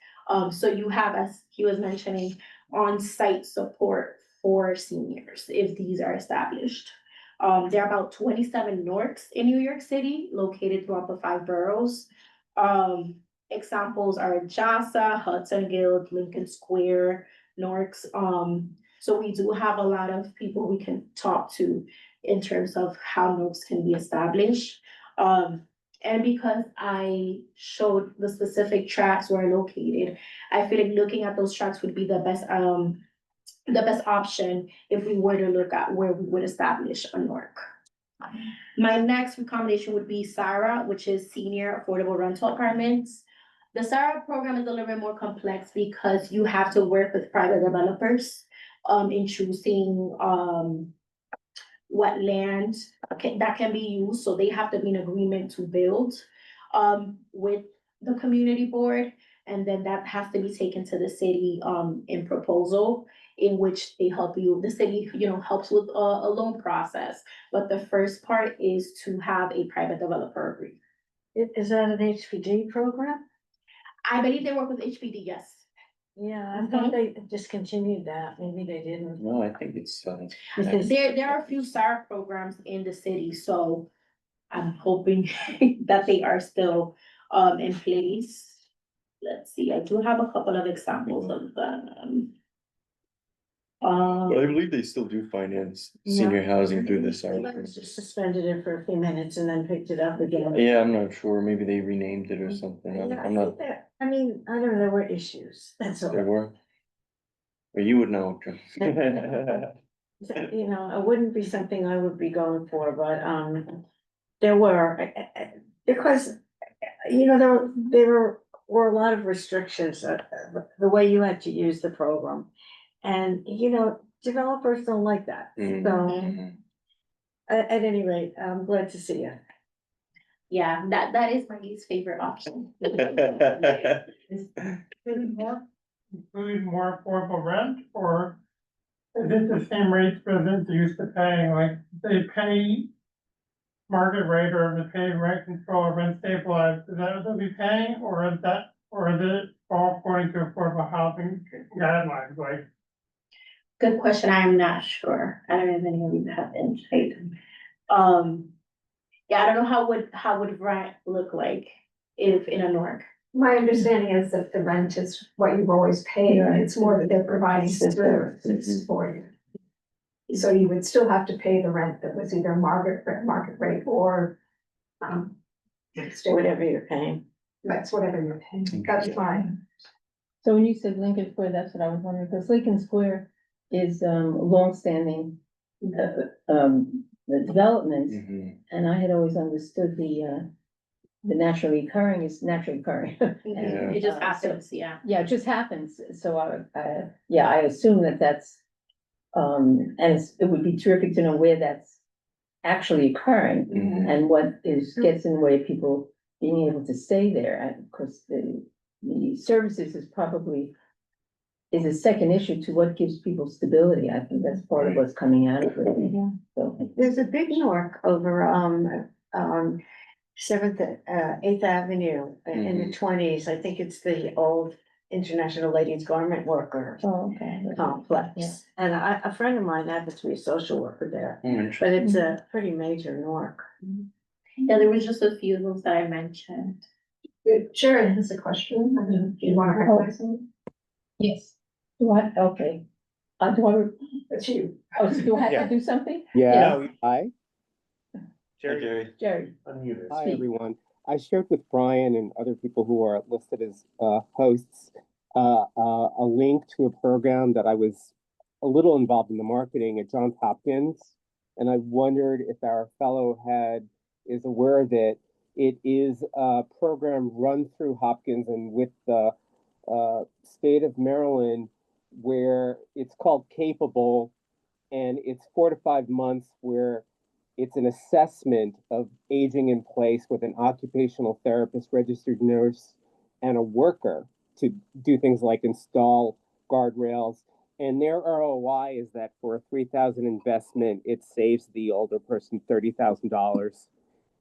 So you have, as he was mentioning, on-site support for seniors if these are established. There are about 27 NORCs in New York City, located throughout the 5 boroughs. Examples are JASA, Hudson Guild, Lincoln Square, NORCs. So we do have a lot of people we can talk to in terms of how NORCs can be established. And because I showed the specific tracks where located, I feel like looking at those tracks would be the best option if we were to look at where we would establish a NORC. My next recommendation would be SARA, which is Senior Affordable Rental Apartments. The SARA program is a little bit more complex because you have to work with private developers in choosing what land that can be used. So they have to be in agreement to build with the community board. And then that has to be taken to the city in proposal, in which they help you, the city, helps with a loan process. But the first part is to have a private developer agree. Is that an HPD program? I believe they work with HPD, yes. Yeah, I thought they discontinued that, maybe they didn't. No, I think it's, Because There are a few SARA programs in the city, so I'm hoping that they are still in place. Let's see, I do have a couple of examples of them. but I believe they still do finance senior housing through this. just suspended it for a few minutes and then picked it up again. Yeah, I'm not sure. Maybe they renamed it or something. Yeah, I'm not, I mean, I don't know, there were issues, that's all. there were. But you would know. You know, it wouldn't be something I would be going for, but, there were, because, there were a lot of restrictions, the way you had to use the program. And, developers don't like that, Mhm. so, Mhm. at any rate, I'm glad to see you. Yeah, that is my least favorite option. Include more affordable rent, or is it the same rates residents are used to paying, like they pay market rate, or if they pay rent control or rent stabilized, is that what they'll be paying, or is it all according to affordable housing guidelines, like? Good question, I am not sure. I don't have any of you that have insight. Yeah, I don't know how would rent look like if in a NORC. My understanding is that the rent is what you've always paid, it's more that they're providing services for you. So you would still have to pay the rent that was either market rate or, Whatever you're paying. that's whatever you're paying, that's fine. So when you said Lincoln Square, that's what I was wondering, because Lincoln Square is, longstanding, the development, Mhm. and I had always understood the naturally occurring is naturally occurring. Yeah. It just So- happens, yeah. Yeah, it just happens, so yeah, I assume that that's, and it would be terrific to know where that's actually occurring. Mhm. And what gets in the way of people being able to stay there, and of course, the services is probably is a second issue to what gives people stability. I think that's part of what's coming out of it. So, There's a big Nork over, Seventh, Eighth Avenue in the twenties. I think it's the old International Ladies Garment Worker oh, okay. Yeah. complex. And a friend of mine happens to be a social worker there, Oh, but interesting. it's a pretty major Nork. Yeah, there was just a few of those that I mentioned. Sharon has a question. I mean, do you want to recognize him? Yes. Do I, okay. Do I, It's you. oh, so do I have Yeah. to do something? Yeah, hi, Hi, Jerry, Jerry. Jerry, unmuted. hi, Speak. everyone. I shared with Brian and other people who are listed as hosts a link to a program that I was a little involved in the marketing at Johns Hopkins, and I wondered if our fellow head is aware of it. It is a program run through Hopkins and with the state of Maryland, where it's called Capable, and it's 4 to 5 months where it's an assessment of aging in place with an occupational therapist, registered nurse, and a worker to do things like install guardrails. And their ROI is that for a $3,000 investment, it saves the older person $30,000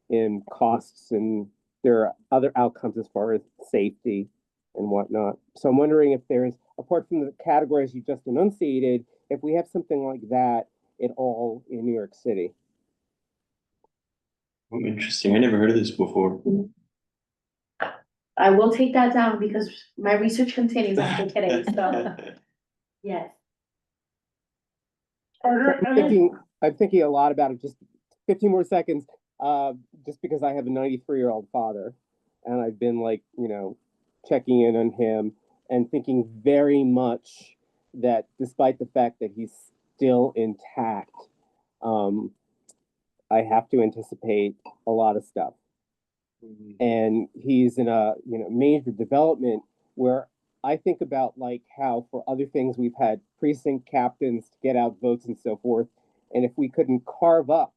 in costs, and there are other outcomes as far as safety and whatnot. So I'm wondering if there's, apart from the categories you just enunciated, if we have something like that at all in New York City. Oh, interesting. I never heard of this before. I will take that down because my research continues after today, so, yes. Are there I'm any, thinking a lot about it. Just 15 more seconds. Just because I have a 93-year-old father, and I've been like, checking in on him and thinking very much that despite the fact that he's still intact, I have to anticipate a lot of stuff. And he's in a major development where I think about like how for other things we've had precinct captains to get out votes and so forth, and if we couldn't carve up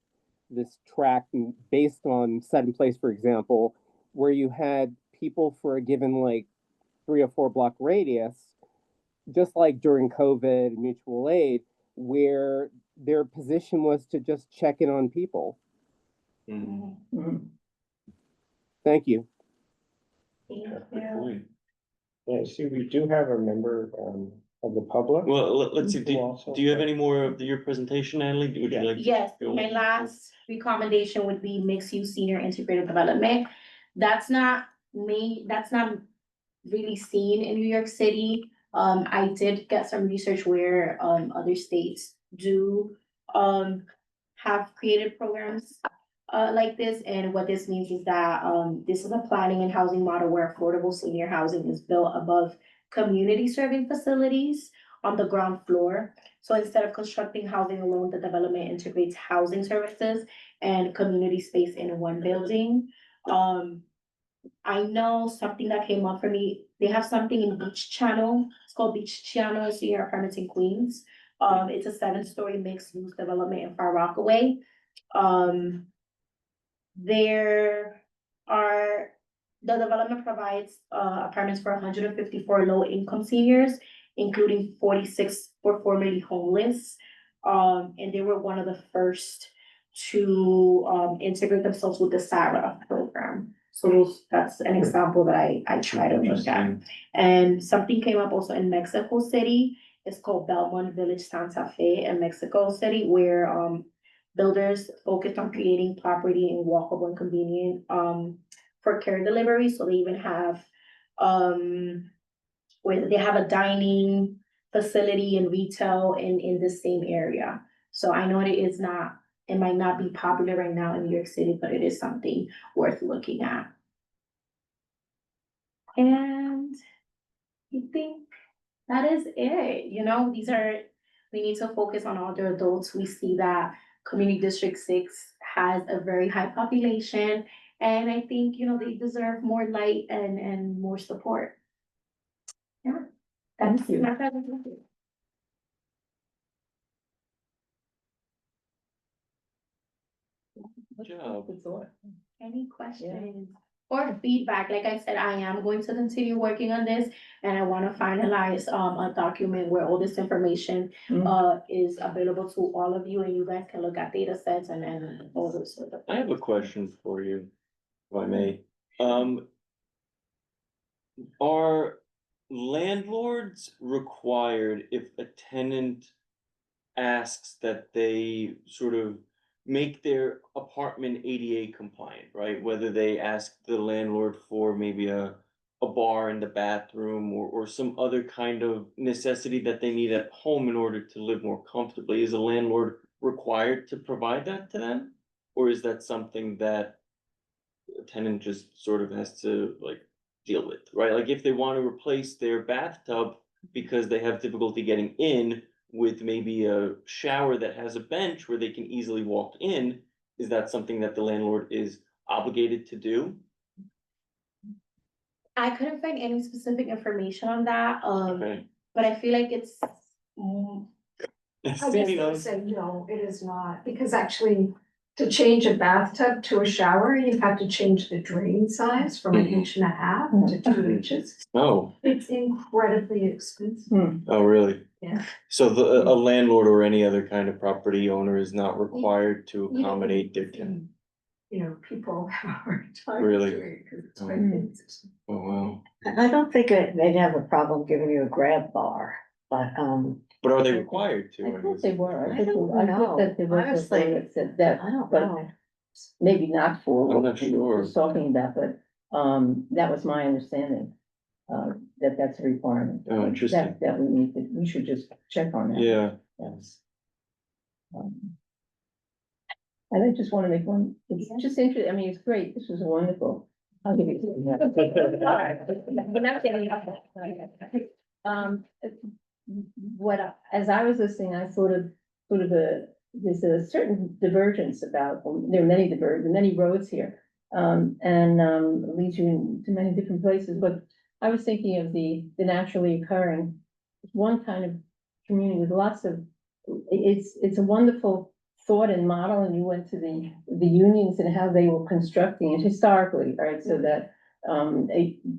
this track based on set in place, for example, where you had people for a given like 3 or 4 block radius, just like during COVID and mutual aid, where their position was to just check in on people. Mhm. Mhm. Thank you. Good point. Yeah, see, we do have a member, of the public. Well, let's see. Who Do also- you have any more of your presentation, Natalie? Would you Yeah. like? to Yes, go my on? last recommendation would be mixed use senior integrated development. That's not really seen in New York City. I did get some research where, other states do, have created programs, like this. And what this means is that, this is a planning and housing model where affordable senior housing is built above community serving facilities on the ground floor. So instead of constructing housing alone, the development integrates housing services and community space in one building. I know something that came up for me, they have something in Beach Channel, it's called Beach Channel Senior Apartments in Queens. It's a 7-story mixed use development in Far Rockaway. There are, the development provides, apartments for 154 low income seniors, including 46 for formerly homeless. And they were one of the first to, integrate themselves with the SARA program. So that's an example that I try to look at. Interesting. And something came up also in Mexico City. It's called Belmont Village Santa Fe in Mexico City, where, builders focused on creating property in walkable and convenient, for care delivery. So they even have, where they have a dining facility and retail in the same area. So I know it might not be popular right now in New York City, but it is something worth looking at. And I think that is it, we need to focus on older adults. We see that Community District 6 has a very high population. And I think, they deserve more light and more support. Yeah. Thank That's you. my presentation. Good job. Good thought. Any questions or feedback? Like I said, I am going to continue working on this, and I want to finalize a document where all this information is available to all of you, and you guys can look at data sets and all those sort of. I have a question for you, if I may. Are landlords required if a tenant asks that they sort of make their apartment ADA compliant, right? Whether they ask the landlord for maybe a bar in the bathroom or some other kind of necessity that they need at home in order to live more comfortably, is a landlord required to provide that to them? Or is that something that a tenant just sort of has to like deal with, right? Like if they want to replace their bathtub because they have difficulty getting in with maybe a shower that has a bench where they can easily walk in, is that something that the landlord is obligated to do? I couldn't find any specific information on that, Okay. but I feel like it's. mm, I guess I would say, no, it is not, because actually, to change a bathtub to a shower, you have to change the drain size from an inch and a half to 2 inches. Oh, It's incredibly expensive. oh, really? Yeah. So a landlord or any other kind of property owner is not required to accommodate their tenant? People have a hard time Really? doing it because it's quite Mm. expensive. Oh, wow. I don't think they'd have a problem giving you a grab bar, but, But are they required to? I thought they were. I don't I thought that there know. was a Honestly, law that said that, I don't but know. maybe not for I'm what not we were sure. just talking about, but, that was my understanding. That that's a requirement. Oh, interesting. That we should just check on that. Yeah. Yes. And I just want to make one, it's just interesting, I mean, it's great, this was wonderful. I'll give you. Um, as I was listening, I thought of sort of there's a certain divergence about, there are many roads here. Leads you to many different places, but I was thinking of the naturally occurring, one kind of community with lots of, it's a wonderful thought and model, and you went to the unions and how they were constructing it historically, right? So that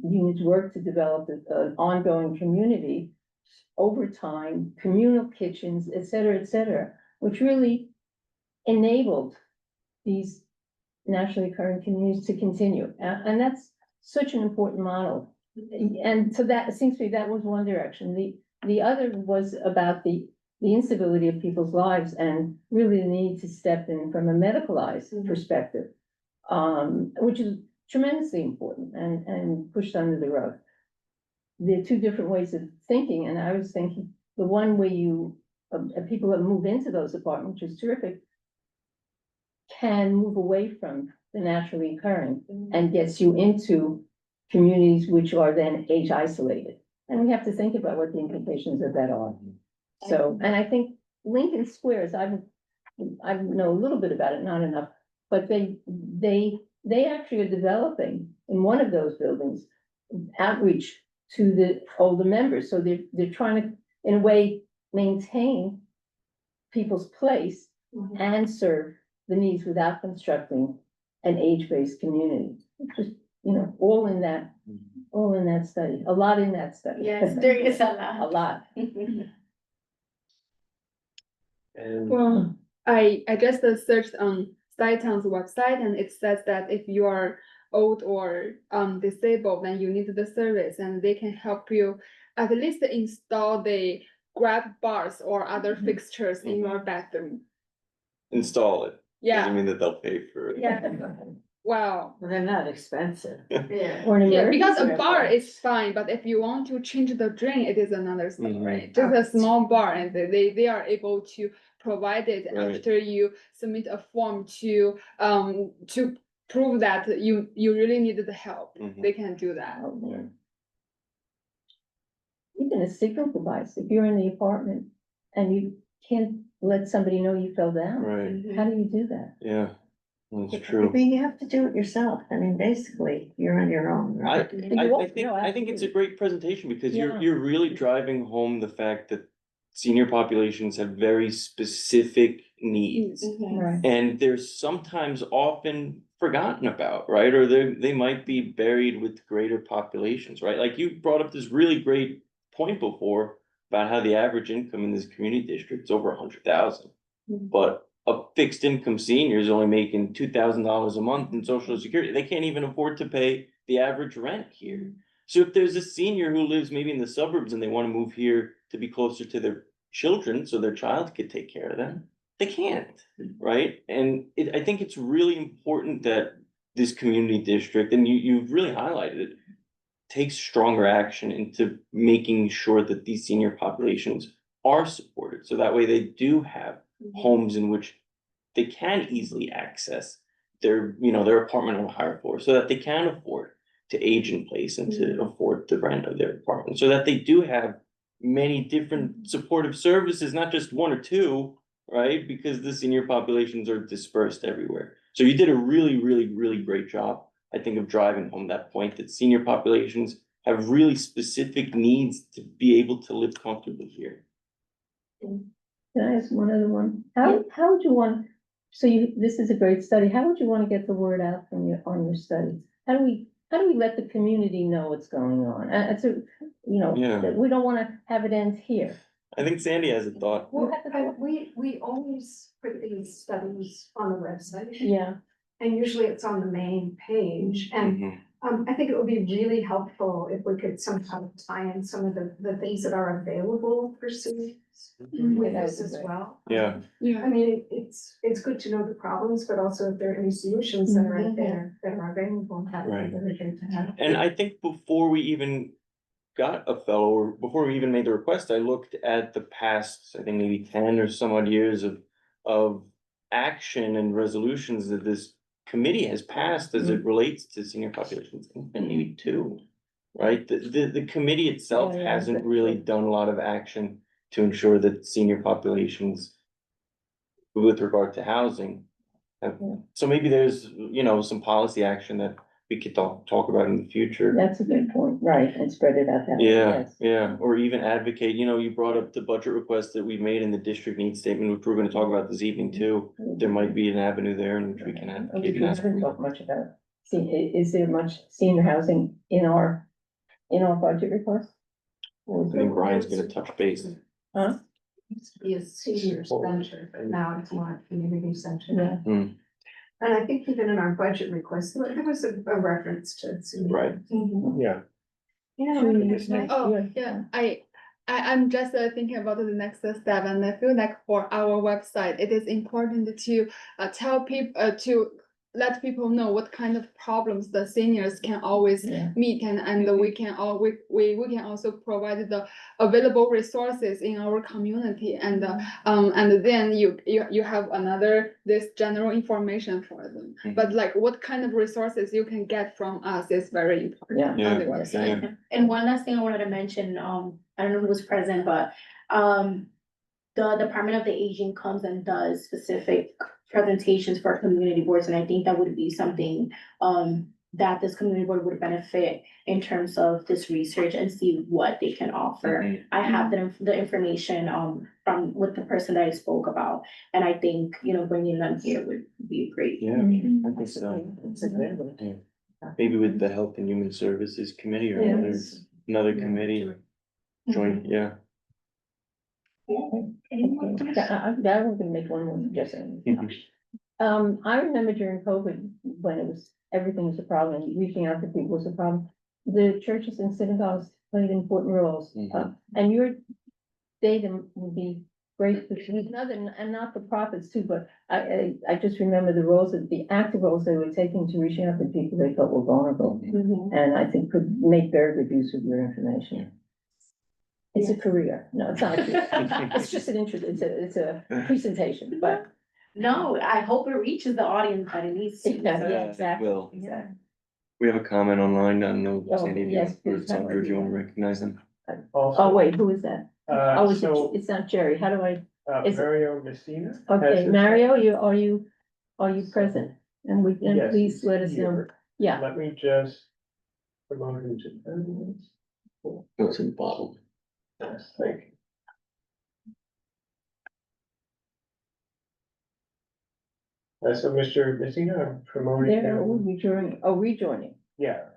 unions work to develop an ongoing community over time, communal kitchens, et cetera, which really enabled these naturally occurring communities to continue. And that's such an important model. And so that, it seems to me that was one direction. The other was about the instability of people's lives and really the need to step in from a medicalized perspective, which is tremendously important and pushed under the rug. There are two different ways of thinking, and I was thinking the one way people that move into those apartments, which is terrific, can move away from the naturally occurring and gets you into communities which are then age isolated. And we have to think about what the implications of that are. So, and I think Lincoln Squares, I know a little bit about it, not enough, but they actually are developing in one of those buildings outreach to the older members. So they're trying to, in a way, maintain people's place and serve the needs without constructing an age-based community. Just, all in that study, a lot in that study. Yes, there is a lot. A lot. And Well, I just searched on Skytown's website, and it says that if you are old or disabled, then you need the service, and they can help you at least install the grab bars or other fixtures in your bathroom. install it. Yeah, Doesn't mean that they'll pay for it. yeah. Well, They're not expensive. Yeah. Or an yeah, because a emergency bar room. is fine, but if you want to change the drain, it is another story. Mhm. Just a small bar, and they are able to provide it Right. after you submit a form to prove that you really needed the help. Mhm. They can do that. Oh, Yeah. even a signal device, if you're in the apartment and you can't let somebody know you fell down, Right, how do you do that? yeah, that's I true. mean, you have to do it yourself. I mean, basically, you're on your own, right? I think it's a great presentation because Yeah. you're really driving home the fact that senior populations have very specific needs. Right. And they're sometimes often forgotten about, right? Or they might be buried with greater populations, right? Like you brought up this really great point before about how the average income in this community district is over 100,000. But a fixed income senior is only making $2,000 a month in social security. They can't even afford to pay the average rent here. So if there's a senior who lives maybe in the suburbs and they want to move here to be closer to their children so their child could take care of them, they can't, right? And I think it's really important that this community district, and you've really highlighted it, takes stronger action into making sure that these senior populations are supported. So that way they do have homes in which they can easily access their apartment on a higher floor, so that they can afford to age in place and to afford the rent of their apartment, so that they do have many different supportive services, not just one or two, right? Because the senior populations are dispersed everywhere. So you did a really, really, really great job, I think, of driving home that point that senior populations have really specific needs to be able to live comfortably here. Can I ask one other one? How would you want, so this is a great study, how would you want to get the word out on your studies? How do we let the community know what's going on? It's Yeah. that we don't want to have it end here. I think Sandy has a thought. Well, we always put these studies on the website, Yeah, and usually it's on the main page, and Mhm. I think it would be really helpful if we could somehow tie in some of the things that are available for seniors with that this would as be great. well. Yeah, I mean, it's good to know the problems, but also if there are any solutions that are out there that are available, that would be really great to have. and I think before we even got a fellow, or before we even made the request, I looked at the past, I think maybe 10 or some odd years of action and resolutions that this committee has passed as it relates to senior populations, and maybe two, right? The committee itself Yeah, hasn't that's really true. done a lot of action to ensure that senior populations with regard to housing have, Yeah. so maybe there's, some policy action that we could talk about in the future. that's a good point, right, and spread it out that way, Yeah, yes. yeah, or even advocate, you brought up the budget request that we've made in the district needs statement, which we're gonna talk about this evening too. There might be an avenue there in which we can advocate We and ask. haven't talked much about, is there much senior housing in our budget request? Or is I think it- Brian's gonna touch base. Huh? Used to be a senior center, but now it's more a community center. Yeah. And I think even in our budget request, there was a reference to senior. Right. Yeah, Oh, yeah, I'm just thinking about the next step, and I feel like for our website, it is important to tell people to let people know what kind of problems the seniors can always Yeah. meet, and we can can also provide the available resources in our community, and then you have another this general information for them. But like what kind of resources you can get from us is very important Yeah. on the Yeah, website. yeah. And one last thing I wanted to mention, I don't know who was present, but, the Department of the Aging comes and does specific presentations for community boards, and I think that would be something, that this community board would benefit in terms of this research and see what they can offer. I have the information, from with the person that I spoke about, and I think, bringing them here would be great. Yeah, I think so. It's a good one. Yeah. Maybe with the Health and Human Services Committee or Yes. another committee, joint, yeah. I was gonna make one more suggestion. I remember during COVID, when everything was a problem, reaching out to people was a problem. The churches and synagogues played important roles, and your data would be great, and not the profits too, but I just remember the the active roles they were taking to reaching out to people they felt were vulnerable. And I think could make very good use of your information. It's a career. No, it's not. It's just an interest. It's a presentation, but. No, I hope it reaches the audience that it needs to. Exactly. Yeah, exactly, it will. exactly. We have a comment online, I don't know, Oh, Sandy, if yes, you, or please, Sandra, if you how wanna are you? recognize them. Also, Oh, wait, who is that? Oh, so, it's not Jerry. How do I? is it- Mario Messina. Okay, has his- Mario, are you present? And Yes, please he's let us know. here. Yeah, Let me just promote him to president. It's in the bottom. Yes, thank you. So Mr. Messina, I'm promoting there, him, rejoining. yeah,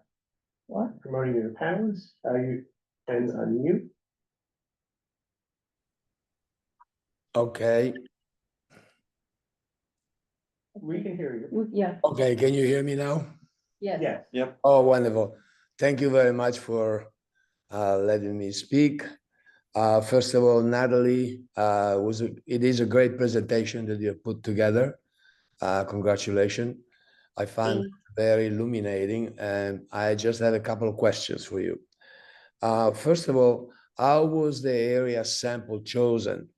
What? promoting you to panelist, you can unmute. Okay, We can hear you. Yeah, okay, can you hear me now? yes. Yes. Oh, wonderful. Thank you very much for letting me speak. First of all, Natalie, it is a great presentation that you put together. Congratulations. I find it very illuminating, and I just had a couple of questions for you. First of all, how was the area sample chosen?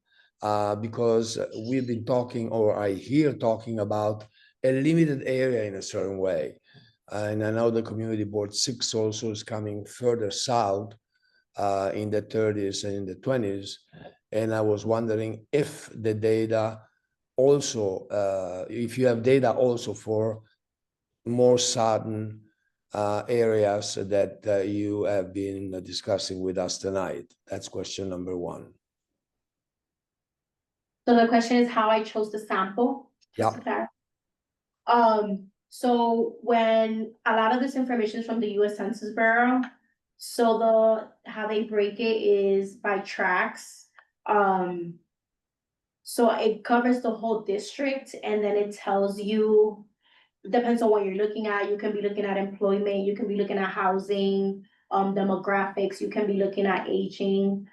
Because we've been talking, or I hear talking about a limited area in a certain way. And I know the community board 6 also is coming further south in the 30s and in the 20s. And I was wondering if the data also, if you have data also for more southern areas that you have been discussing with us tonight. That's question number 1. So the question is how I chose the sample? Just to clarify. So when a lot of this information is from the US Census Bureau, so how they break it is by tracts. So it covers the whole district, and then it tells you, depends on what you're looking at. You can be looking at employment, you can be looking at housing, demographics, you can be looking at aging.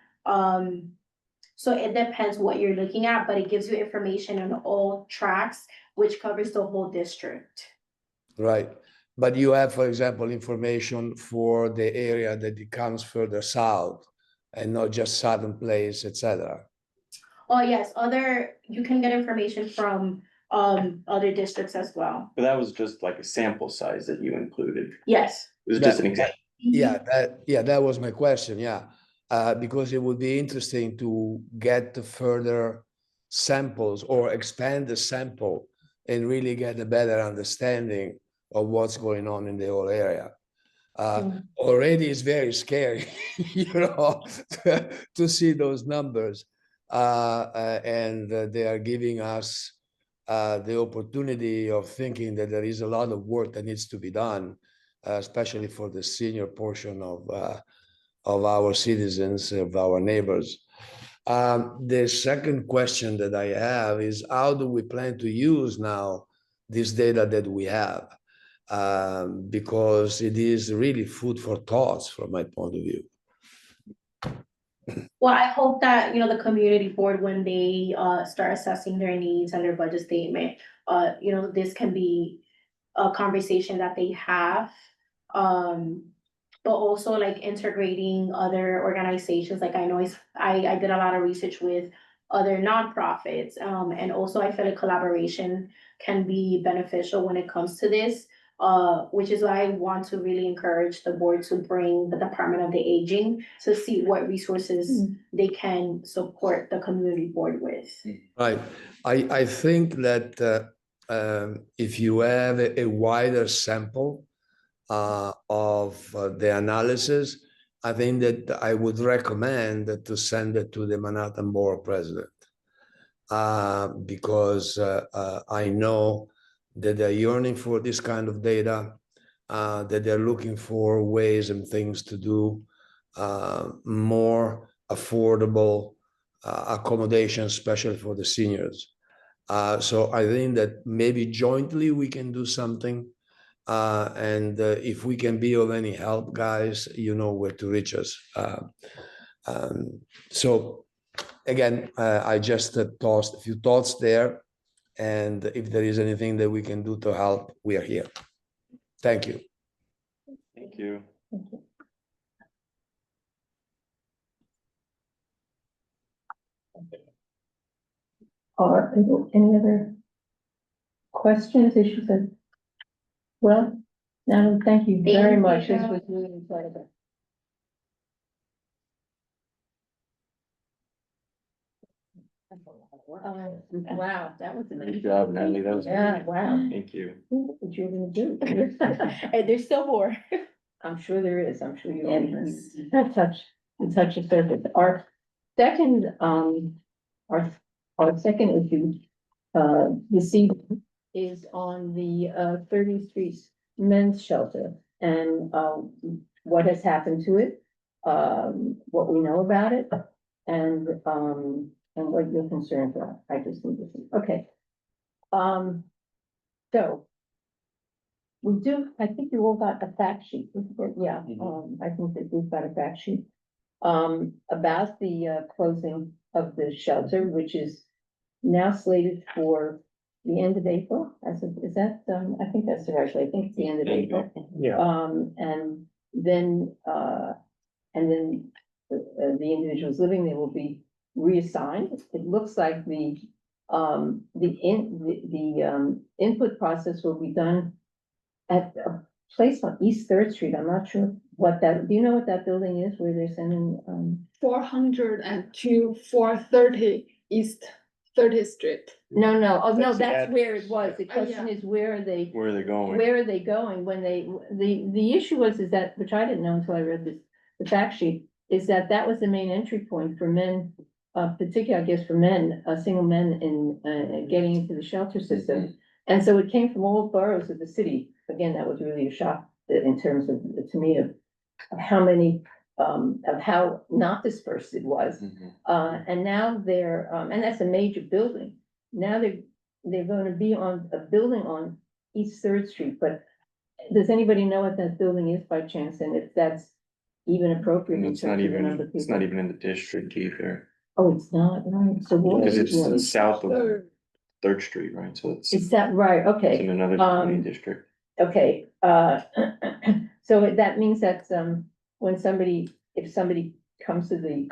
So it depends what you're looking at, but it gives you information on all tracts, which covers the whole district. Right. But you have, for example, information for the area that it comes further south and not just southern place, etc. Oh, yes, you can get information from other districts as well. But that was just like a sample size that you included. Yes. It was just an example. Yeah, that was my question. Yeah, because it would be interesting to get the further samples or expand the sample and really get a better understanding of what's going on in the whole area. Already it's very scary, to see those numbers, and they are giving us the opportunity of thinking that there is a lot of work that needs to be done, especially for the senior portion of our citizens, of our neighbors. The second question that I have is, how do we plan to use now this data that we have? Because it is really food for thoughts from my point of view. Well, I hope that, the community board, when they start assessing their needs and their budget statement, this can be a conversation that they have. But also like integrating other organizations, like I know I did a lot of research with other nonprofits. And also I feel like collaboration can be beneficial when it comes to this. Which is why I want to really encourage the board to bring the Department of the Aging to see what resources they can support the community board with. Right. I think that if you have a wider sample of the analysis, I think that I would recommend to send it to the Manhattan Board President, because I know that they're yearning for this kind of data, that they're looking for ways and things to do more affordable accommodation, especially for the seniors. So I think that maybe jointly we can do something. And if we can be of any help, guys, you know where to reach us. So again, I just tossed a few thoughts there. And if there is anything that we can do to help, we are here. Thank you. Thank you. Or any other questions, issues? Well, Natalie, thank you very much. This was really incredible. Wow, that was. Good job, Natalie, that was. Yeah, wow. Thank you. What you're gonna do? And there's still more. I'm sure there is, I'm sure you touch a surface. Our second, our second issue, this evening is on the, 30th Street Men's Shelter. And, what has happened to it, what we know about it, and what your concerns are. I just need to see, okay. So. We do, I think you all got a fact sheet, yeah, I think that we've got a fact sheet. About the closing of the shelter, which is now slated for the end of April, is that, I think that's the right, I think it's the end of April. Yeah, And then, the individuals living there will be reassigned. It looks like the input process will be done at a place on East Third Street. I'm not sure what that, do you know what that building is where they're sending, 402, 430 East 30th Street. no, oh, no, That's the that's ad- where it was. The yeah. question is, where are they? Where are they going? Where are they going when they, the issue was, is that, which I didn't know until I read this, the fact sheet, is that that was the main entry point for men, particularly, I guess, for men, single men in, getting into the shelter system. And so it came from all boroughs of the city. Again, that was really a shock in terms of, to me, of how many, of how not dispersed it was. And now they're, and that's a major building. Now they're going to be on a building on East Third Street, but does anybody know what that building is by chance, and if that's even appropriate? And in it's not terms of the even, number of it's people? not even in the district either, Oh, it's not, right, so what? because is it? it's south of Third. Third Street, right, so it's Is that right? in Okay, another county district. okay, so that means that, when somebody, if somebody comes to the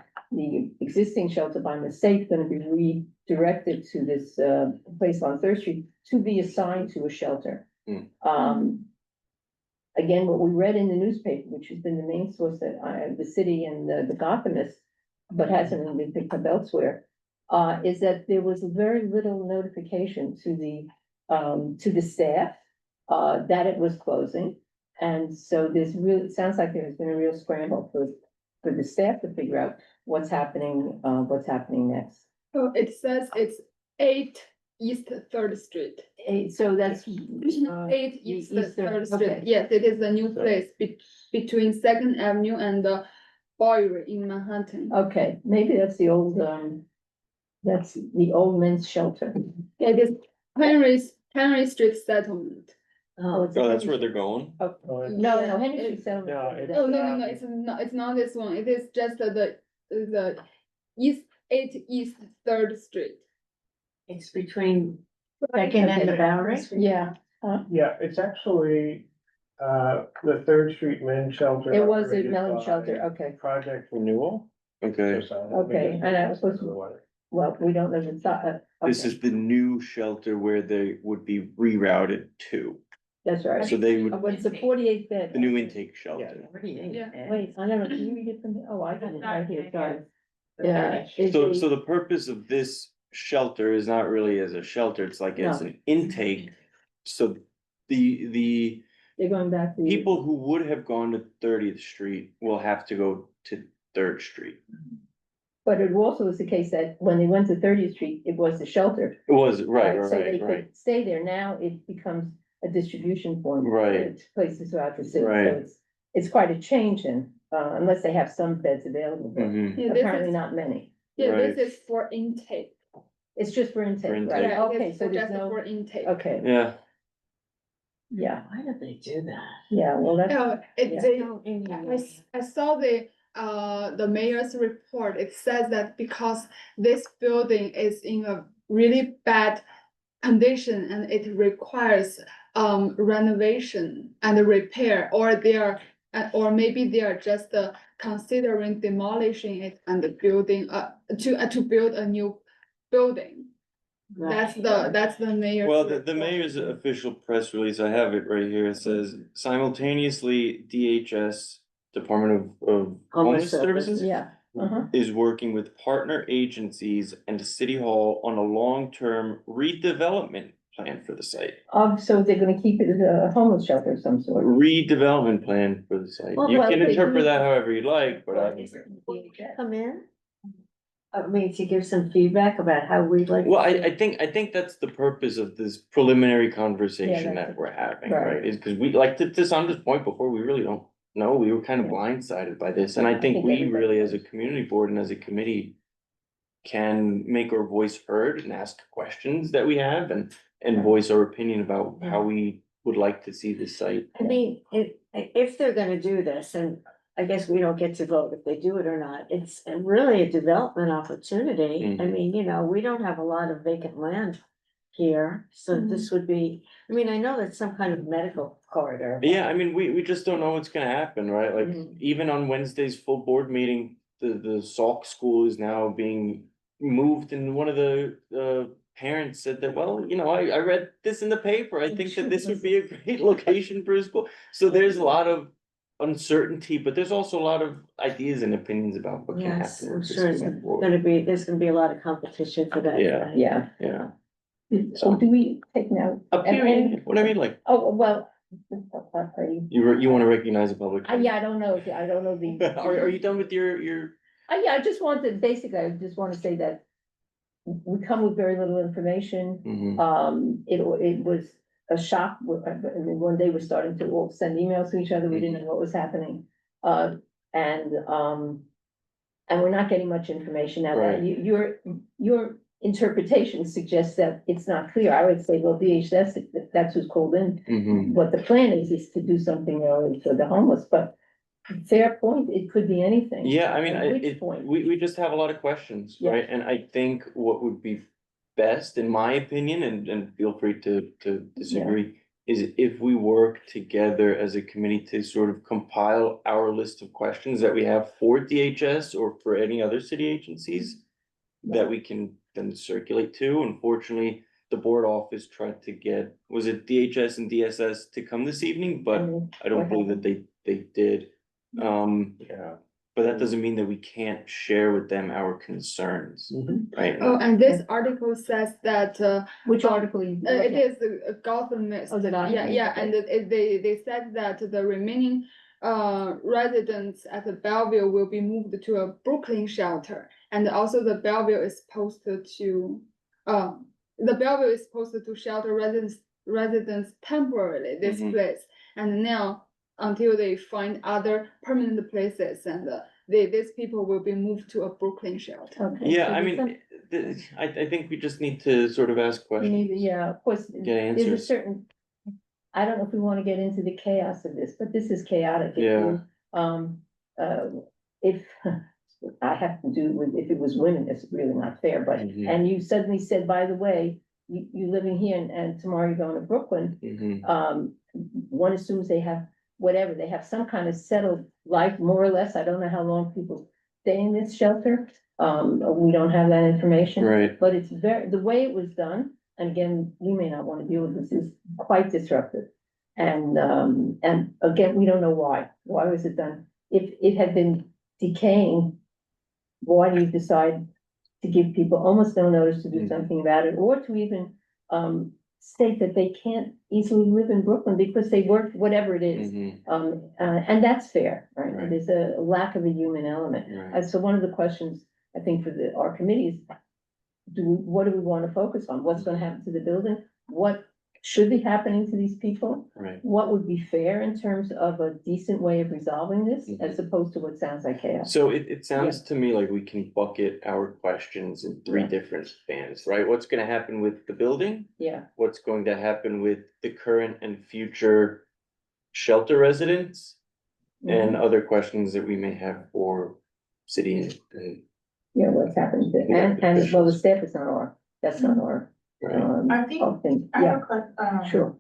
existing shelter by mistake, gonna be redirected to this, place on Third Street to be assigned to a shelter. Again, what we read in the newspaper, which has been the main source that the city and the Gothamist, but hasn't really been picked up elsewhere, is that there was very little notification to the staff, that it was closing. And so there's really, it sounds like there's been a real scramble for the staff to figure out what's happening next. So it says it's 8 East 3rd Street. So that's. 8 East East 3rd, 3rd Street. okay. Yes, it is a new place between Second Avenue and the Bowery in Manhattan. Okay, maybe that's the old, that's the old men's shelter. Yeah, it is Henry Street Settlement. Oh, it's- Oh, that's where they're going? Oh, Oh, it's- no, Henry Street Settlement. No, it's- Oh, no, it's not this one. It is just the East 8 East 3rd Street. It's between Second and the Bowery. Yeah, yeah, it's actually, the Third Street Men's Shelter. it was a operated melon by shelter, okay, Project Renewal. Okay, Okay, and I was supposed to- well, we don't know the, this okay, is the new shelter where they would be rerouted to, that's right. so they would, What's the 48 bed? the new intake shelter. Yeah. Wait, I don't know, can you read it from here? Oh, I got it right here, sorry. Yeah. is So, the- so the purpose of this shelter is not really as a shelter, it's like as No. an intake. So the They're going back to. people who would have gone to 30th Street will have to go to Third Street. But it also was the case that when they went to 30th Street, it was the shelter. It was, right, So they right. could stay there. Now it becomes a distribution point. Right. To places throughout the city. Right. So it's quite a change in, unless they have some beds available, but Mhm. Yeah, this apparently is, not many. yeah, Right. this is for intake. It's just for intake, For intake. right? Yeah, Okay, it's so for there's just no, for intake. okay, Yeah, yeah, Why did they do that? yeah, well, that's, Oh, Yeah. I saw the mayor's report. It says that because this building is in a really bad condition and it requires renovation and repair, or or maybe they are just considering demolishing it and building to build a new building. That's the mayor's. well, the report. mayor's official press release, I have it right here, it says simultaneously DHS, Department of Homeless Homeless Services. yeah, Uh-huh. is working with partner agencies and City Hall on a long-term redevelopment plan for the site. So they're gonna keep it as a homeless shelter of some sort. Redevelopment plan for the site. Well, You well, can they interpret do- that however you like, but I. Come in? I mean, to give some feedback about how we'd like. to Well, see- I think that's the purpose of this preliminary conversation that's that it. we're having, Right. right? Is because we, like, to Sandra's point before, we really don't know, we were kind of Yeah. blindsided by this, and I I think think we everybody really, as a was. community board and as a committee. Can make our voice heard and ask questions that we have and voice our opinion about how we would like to see this site. I mean, if they're gonna do this, and I guess we don't get to vote if they do it or not, it's really a development opportunity. I mean, we don't have a lot of vacant land here, so this would be, I mean, I know that's some kind of medical corridor. but- Yeah, I mean, we just don't know what's gonna happen, right? Like, Mhm. even on Wednesday's full board meeting, the Salk school is now being moved, and one of the parents said that, well, I read this in the paper, I think that this would be a great location for a school. So there's a lot of uncertainty, but there's also a lot of ideas and opinions about what can Yes, happen I'm with sure this it's going forward. there's gonna be a lot of competition for that. Yeah. Yeah. Yeah, So do we take now? up to you, whatever you like. Oh, well. I You wanna recognize a public? yeah, I don't know the. Are you done with your? Yeah, I just wanted, basically, I just want to say that we come with very little information. Mhm. It was a shock. I mean, one day we're starting to all send emails to each other. We didn't know what was happening. And we're not getting much information now. That Right. your interpretation suggests that it's not clear. I would say, well, DHS, that's who's called in. Mhm. What the plan is to do something early for the homeless, but fair point, it could be anything. Yeah, I mean, At which point? we just have a lot of questions, Yeah. right? And I think what would be best, in my opinion, and feel free to disagree, is if we work together as a committee to sort of compile our list of questions that we have for DHS or for any other city agencies that we can then circulate to. Unfortunately, the board office tried to get, was it DHS and DSS to come this evening, but And I don't what believe that they did. Yeah. But that doesn't mean that we can't share with them our concerns, right? Oh, and this article says that, Which article? you it looking at? is a government. Oh, the Yeah, government, yeah, okay. and they said that the remaining residents at the Bellevue will be moved to a Brooklyn shelter. And also the Bellevue is supposed to, the Bellevue is supposed to shelter residents temporarily, this Mhm. place. And now, until they find other permanent places, and these people will be moved to a Brooklyn shelter. Okay, Yeah, so I there's mean, some- I think we just need to sort of ask we need, questions. yeah, of course, Get there's a answers. certain. I don't know if we wanna get into the chaos of this, but this is chaotic. If Yeah. you, if, I have to do with, if it was women, it's really not fair, but, Mhm. and you suddenly said, by the way, you living here and tomorrow you're going to Brooklyn, Mhm. one assumes they have, whatever, they have some kind of settled life, more or less. I don't know how long people stay in this shelter. We don't have that information. Right. But it's the way it was done, and again, we may not want to deal with this, is quite disruptive. And again, we don't know why. Why was it done? If it had been decaying, why do you decide to give people almost no notice to do Mhm. something about it, or to even, state that they can't easily live in Brooklyn because they work, whatever it is. Mhm. And that's fair, right? Right. There's a lack of a human element. Right. So one of the questions, I think, for our committee is, what do we want to focus on? What's gonna happen to the building? What should be happening to these people? Right. What would be fair in terms of a decent way of resolving this, as opposed to what sounds like chaos? So it sounds to me like we can bucket our questions in three Yeah. different spans, right? What's gonna happen with the building? Yeah, What's going to happen with the current and future shelter residents? And other questions that we may have for city and, yeah, what's happening to, Yeah, and, well, the officials. staff is not our, that's not our, right? I think- thing. I have Yeah, a question, sure.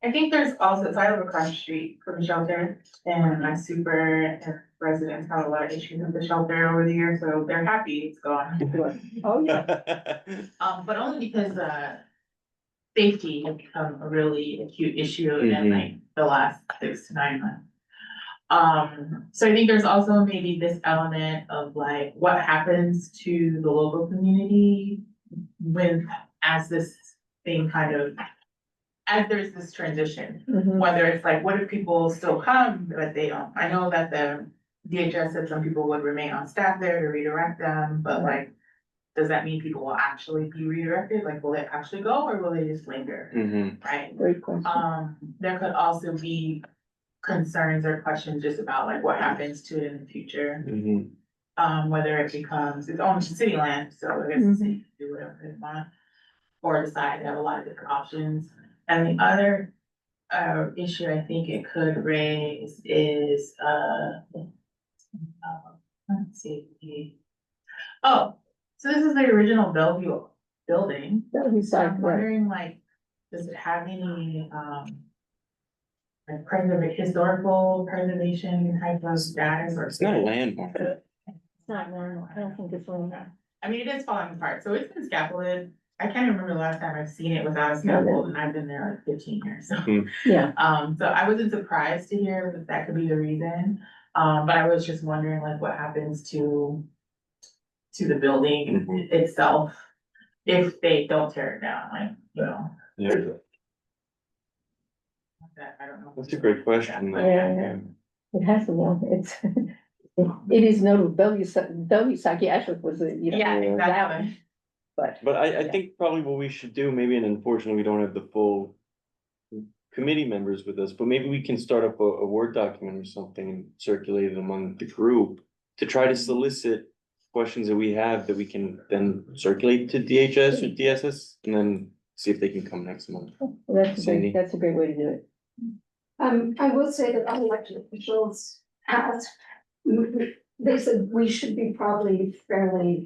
I think there's also, so I live across the street from the shelter, and my super and residents have a lot of issues with the shelter over the years, so they're happy it's gone. Oh, yeah. But only because, safety has become a really acute issue in Mhm. like the last 6 to 9 months. So I think there's also maybe this element of like, what happens to the local community when, as this thing kind of, as there's this transition, Mhm. whether it's like, what if people still come, but they don't, I know that the DHS said some people would remain on staff there to redirect them, but like, does that mean people will actually be redirected? Like, will they actually go or will they just linger? Right? Great question. There could also be concerns or questions just about like what happens to it in the future. Whether it becomes, it's owned city land, so I guess the city can do whatever they want. Or decide to have a lot of different options. And the other issue I think it could raise is let's see. Oh, so this is the original Bellevue building. That was So I'm right. wondering, like, does it have any like historical preservation type of status or? It's not a landmark. It's not normal. I don't think it's normal. I mean, it is falling apart, so it's been scaffolded. I can't remember the last time I've seen it without a scaffold, and I've been there like 15 years, so. Yeah. So I wasn't surprised to hear that that could be the reason, but I was just wondering like what happens to the building itself if they don't tear it down, like, you know. Yeah, I don't know. that's a great question. Yeah. It has a long, it's, it is notable. Bellevue psychiatric was a, you know. Yeah, that one. exactly. But I Yeah. think probably what we should do, maybe, and unfortunately, we don't have the full committee members with us, but maybe we can start up a Word document or something and circulate it among the group to try to solicit questions that we have that we can then circulate to DHS or DSS and then see if they can come next month. Well, Sandy? that's a great way to do it. I will say that our elected officials asked, they said we should be probably fairly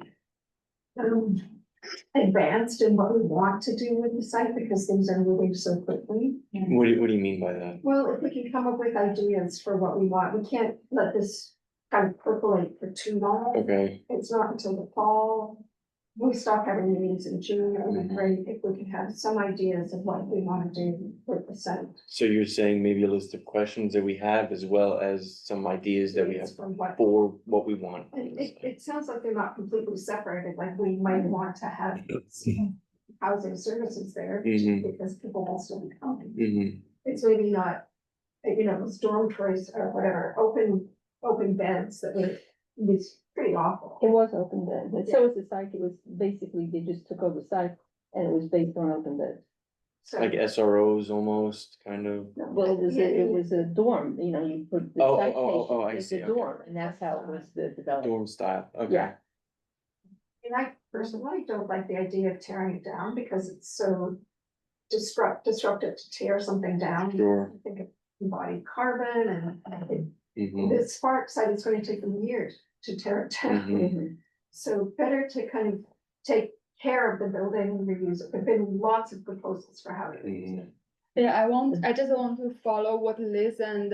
advanced in what we want to do with the site because things are moving so quickly. What do you mean by that? Well, if we can come up with ideas for what we want, we can't let this kind of percolate for too long. Okay, It's not until the fall. We stop having meetings in June, it would be great if we could have some ideas of what we want to do with the site. so you're saying maybe a list of questions that we have as well as some ideas that we have From what for what we want. It sounds like they're not completely separated, like we might want to have housing services there because people will still be coming. It's maybe not, you know, dormitories or whatever, open beds that would, it's pretty awful. It was open bed, and so was the site. It was basically, they just took over the site and it was based on open beds. So, Like SROs almost, kind of. Well, it was a dorm, you know, you put the Oh, site I patient see, in the okay. dorm, and that's how it was developed. Dorm style, okay. Yeah. and I personally don't like the idea of tearing it down because it's so disruptive to tear something down. Sure. I think of embodied carbon and Mhm. this Spark site is going to take them years to tear it down. Mhm. So better to kind of take care of the building and reuse it. There've been lots of proposals for how to reuse it. Yeah, I just want to follow what Liz and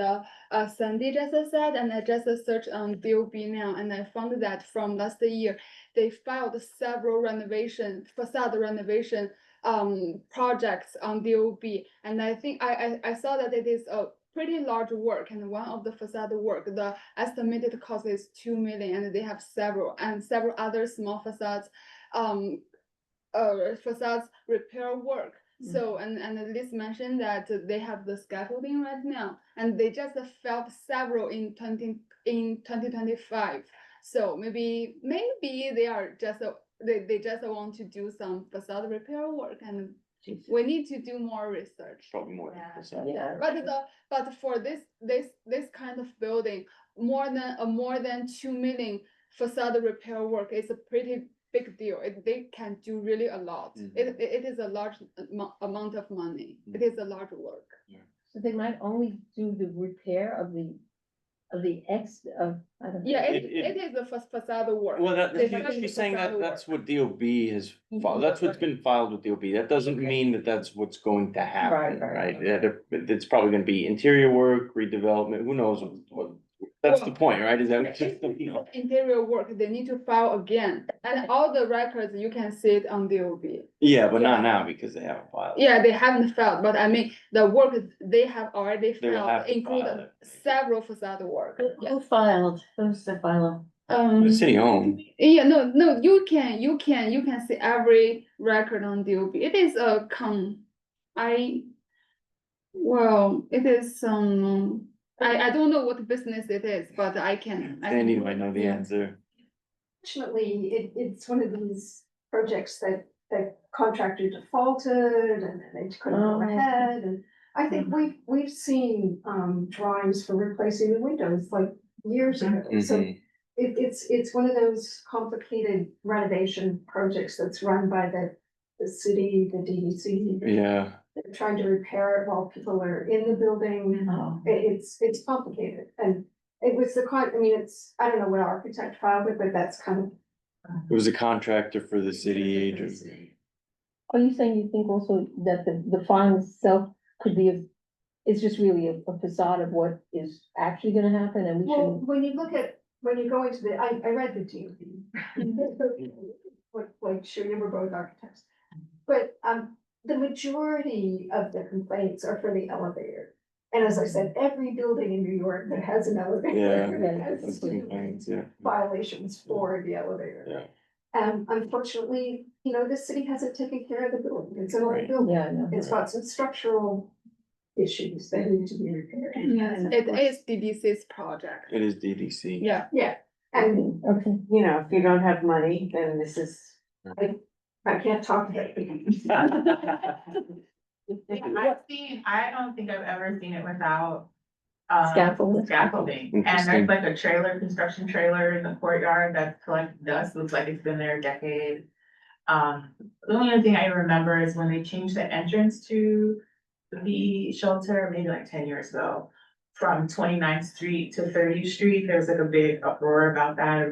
Sandy just said, and I just searched on DOB now, and I found that from last year, they filed several facade renovation projects on DOB, and I think I saw that it is a pretty large work, and one of the facade work, the estimated cost is 2 million, and they have several other small facades, facades repair work. So, and Liz mentioned that they have the scaffolding right now, and they just filed several in 2025. So maybe they are just, they just want to do some facade repair work, and we need to do more research. Probably more. Yeah. But for this kind of building, more than 2 million facade repair work is a pretty big deal. They can do really a lot. It is a large amount of money. It is a large work. So they might only do the repair of the I don't know. Yeah, it is a facade work. Well, They have she's the saying that facade that's work. what DOB has, that's what's been filed with DOB. That doesn't mean that that's what's going to happen, Right. right? Yeah, it's probably gonna be interior work, redevelopment, who knows what That's the point, right? Is that just the people? Interior work, they need to file again, and all the records, you can see it on DOB. Yeah, but not Yeah. now because they haven't filed. Yeah, they haven't filed, but I mean, the work they have already They will have filed to include file it. several facade work. Who filed? Who's the filer? The city owned. Yeah, no, you can see every record on DOB. It is a it is, I don't know what business it is, but I can. Sandy might know the yeah. answer. Fortunately, it's one of these projects that contractor defaulted and then they couldn't go Oh. ahead. And I think we've seen drawings for replacing the windows like years ago. So Mhm. it's one of those complicated renovation projects that's run by the city, the DEC. Yeah, They're trying to repair it while people are in the building. Oh. It's complicated, and it was I mean, I don't know what architect filed it, but that's kind of. it was a contractor for the city agent. Are you saying you think also that the fine itself could be it's just really a facade of what is actually gonna happen and we Well, shouldn't? when you go into I read the DOB. Like, sure, you were both architects, but, the majority of the complaints are for the elevator. And as I said, every building in New York that has an elevator. Yeah, has that's complaints, yeah. violations for the elevator. Yeah. And unfortunately, the city hasn't taken care of the building. It's an old Right. building. Yeah, I know. It's got some structural issues that need to be repaired. Yes, it is DDC's project. It is DDC. Yeah. Yeah, and Okay, If you don't have money, then this is. I can't talk about it. I don't think I've ever seen it without. Scaffolding. Scaffolding, and Interesting. there's like a construction trailer in the courtyard that's collecting dust, looks like it's been there a decade. The only other thing I remember is when they changed the entrance to the shelter, maybe like 10 years ago. From 29th Street to 30th Street, there was like a big uproar about that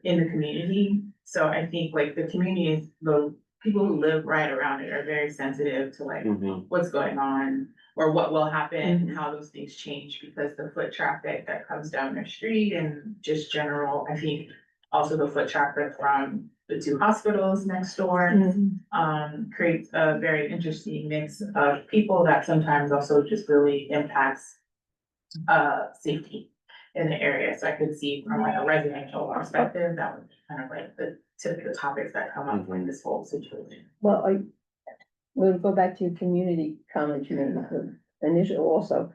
in the community. So I think like the community the people who live right around it are very sensitive to like Mhm. what's going on or what will happen and how those things change because the foot traffic that comes down their street and just general, I think also the foot traffic from the two hospitals next door creates a very interesting mix of people that sometimes also just really impacts safety in the area. So I could see from like a residential perspective, that would be kind of like the typical topics that come up in this whole situation. well, we'll go back to your community comment you made, the initial also.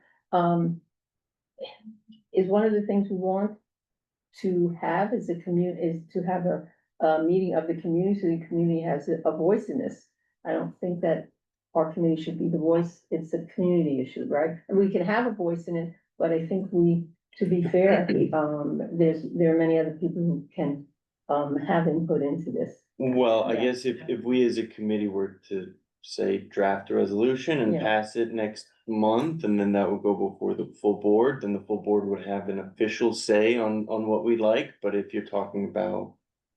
Is one of the things we want to have is is to have a meeting of the community, so the community has a voice in this. I don't think that our committee should be the voice, it's a community issue, right? And we can have a voice in it, but I think to be fair, there are many other people who can have input into this. Well, I Yeah. guess if we as a committee were to say draft a resolution and Yeah. pass it next month, and then that would go before the full board, then the full board would have an official say on what we like, but if you're talking about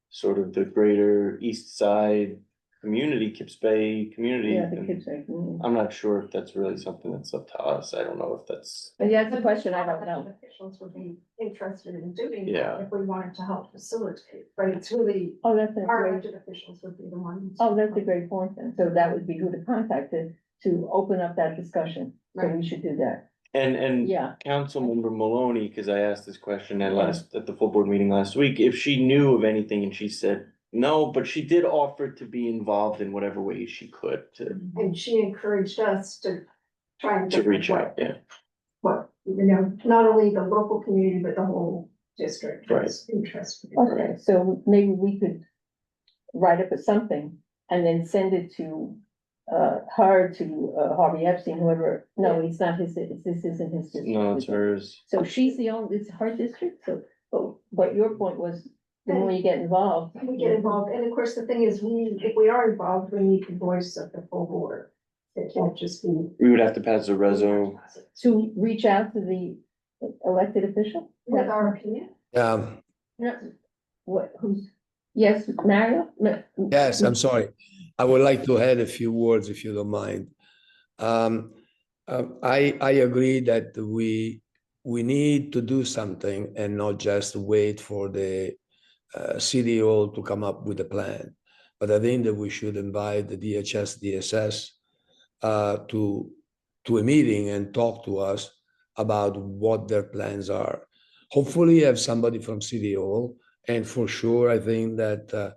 sort of the greater east side community, Kips Bay community, Yeah, the then kids are community. I'm not sure if that's really something that's up to us. I don't know if that's, But yeah, that's a question I don't know. Officials would be interested in doing Yeah. that if we wanted to help facilitate, but it's really, Oh, that's a our great, elected officials would be the ones. oh, that's a great point then. So that would be who to contact to open up that discussion. So we should do that. and Yeah. Councilmember Maloney, cause I asked this question at the full board meeting last week, if she knew of anything and she said no, but she did offer to be involved in whatever way she could And she encouraged us to try and. to reach out, yeah. Not only the local community, but the whole district is interested. Okay, so maybe we could write up something and then send it to her, to Harvey Epstein, whoever. No, it's not his, this isn't his district. No, it's hers. So she's the only, it's her district, so, but your point was, the more you get involved. We get involved, and of course, the thing is, if we are involved, we need the voice of the full board. It can't just be. We would have to pass a reso. To reach out to the elected official? With our opinion. No, yes, Mario? Yes, I'm sorry. I would like to add a few words if you don't mind. I agree that we we need to do something and not just wait for the CDO to come up with a plan. But I think that we should invite the DHS, DSS to a meeting and talk to us about what their plans are. Hopefully have somebody from CDO, and for sure, I think that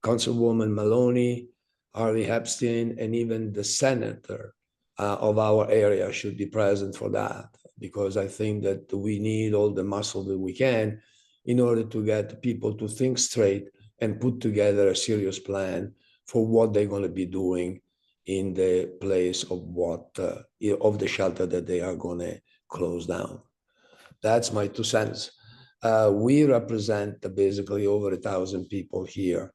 Councilwoman Maloney, Harvey Epstein, and even the senator of our area should be present for that, because I think that we need all the muscle that we can in order to get people to think straight and put together a serious plan for what they're going to be doing in the place of what of the shelter that they are going to close down. That's my 2 cents. We represent basically over 1,000 people here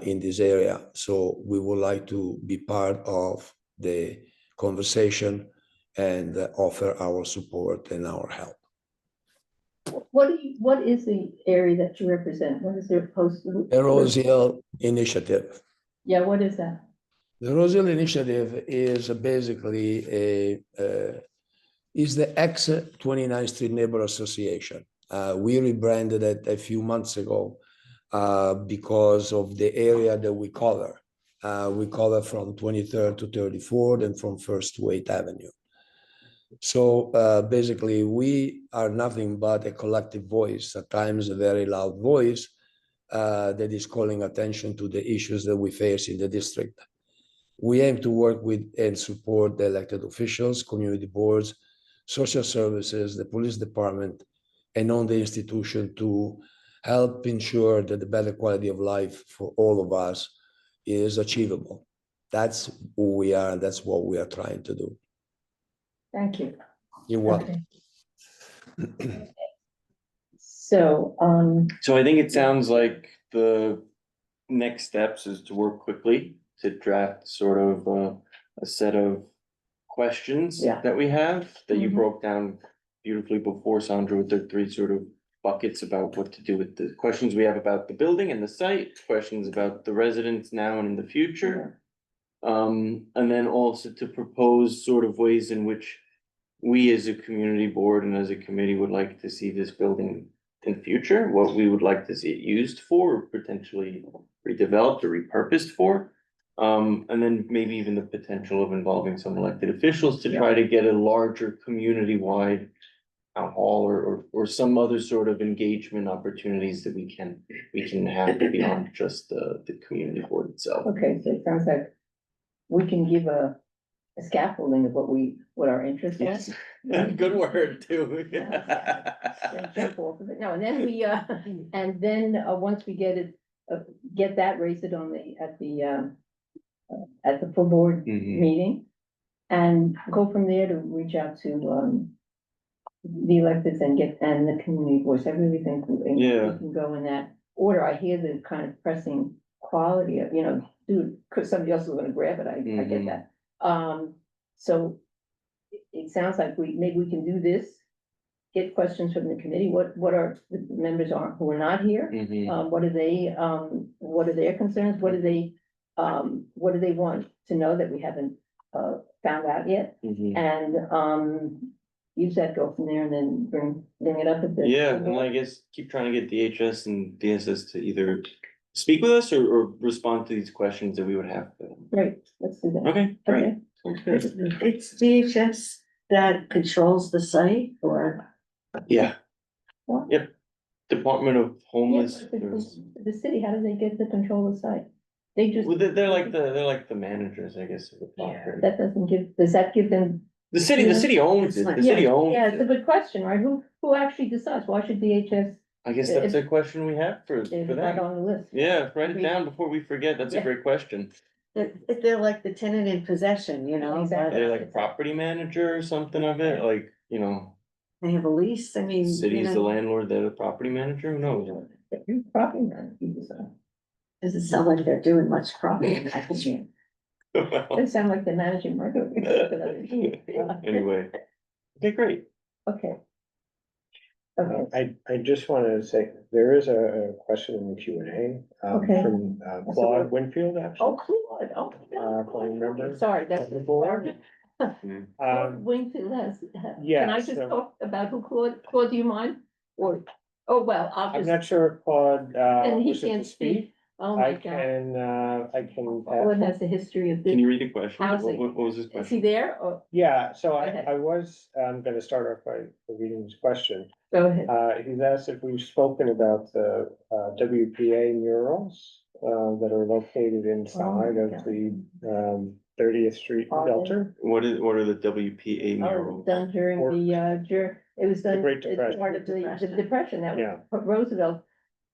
in this area, so we would like to be part of the conversation and offer our support and our help. What is the area that you represent? What is their post? The Rose Hill Initiative. Yeah, what is that? The Rose Hill Initiative is basically is the ex 29th Street Neighbor Association. We rebranded it a few months ago because of the area that we cover. We cover from 23rd to 34th and from 1st to 8th Avenue. So basically, we are nothing but a collective voice, at times a very loud voice that is calling attention to the issues that we face in the district. We aim to work with and support the elected officials, community boards, social services, the police department, and on the institution to help ensure that the better quality of life for all of us is achievable. That's who we are, and that's what we are trying to do. Thank you. You're welcome. Okay. So, So I think it sounds like the next steps is to work quickly to draft sort of a set of questions Yeah. that we have that you Mhm. broke down beautifully before, Sandra, with the 3 sort of buckets about what to do with the questions we have about the building and the site, questions about the residents now and in the future. And then also to propose sort of ways in which we as a community board and as a committee would like to see this building in future, what we would like to see it used for, or potentially redeveloped or repurposed for. And then maybe even the potential of involving some elected officials to try to get a larger community-wide town hall or some other sort of engagement opportunities that we can have beyond just the community board itself. okay, so it sounds like we can give a scaffolding of what our interest Yes, is. good word too. Then jump off of it. No, and then once we get that, raise it on at the full board Mhm. meeting. And go from there to reach out to, the electeds and the community voice. I really think we can go in that order. I hear the kind of pressing quality of, dude, cause somebody else is gonna grab it. I get that. So it sounds like maybe we can do this. Get questions from the committee. What are the members who are not here? Mhm. What are their concerns? What do they want to know that we haven't, found out yet? Mhm. And, use that, go from there and then bring it up at the. Yeah, and I guess keep trying to get DHS and DSS to either speak with us or respond to these questions that we would have. Great, let's do that. Okay, great. Okay. Sounds good. It's DHS that controls the site or? Yeah, Well, yep. Department of yeah, Homeless. but the city, how do they get the control of the site? They just. Well, they're like the managers, I guess, of the property. That does that give them? The city owns it. The Yeah, city owns yeah, it's a it. good question, right? Who actually decides? Why should DHS? I guess that's a question we have for Is right them. on the list. Yeah, write it down before we forget. That's a Yeah. great question. They're like the tenant in possession, Exactly. They're like property manager or something of it, like, they have a lease, I mean. city's the landlord, they're the property manager, who knows? Property man, you decide. Doesn't sound like they're doing much property management. Doesn't sound like they're managing market. Anyway, okay, great. Okay. Okay, I just wanted to say, there is a question in the Q and A, Okay. from Claude Winfield, actually. oh, Claude, Claude, remember? sorry, that's the board. Claude Wingfield has, can yeah, I just so- talk about who Claude, do you mind? Or, oh, well, I'll I'm just, not sure if Claude, and he wishes to can't speak. Oh, I my God. can. Claude has a history of Can this. you read the question? Housing. What was his Is he question? there? Or, Yeah, so Go ahead. I was, gonna start off by reading his question. go ahead. He's asked if we've spoken about the, WPA murals, that are located inside of God. the, 30th Street Are they? shelter. What are the WPA Oh, murals? done during Or- the, it was done. Great as Depression. Part of the Depression, that Yeah. was Roosevelt,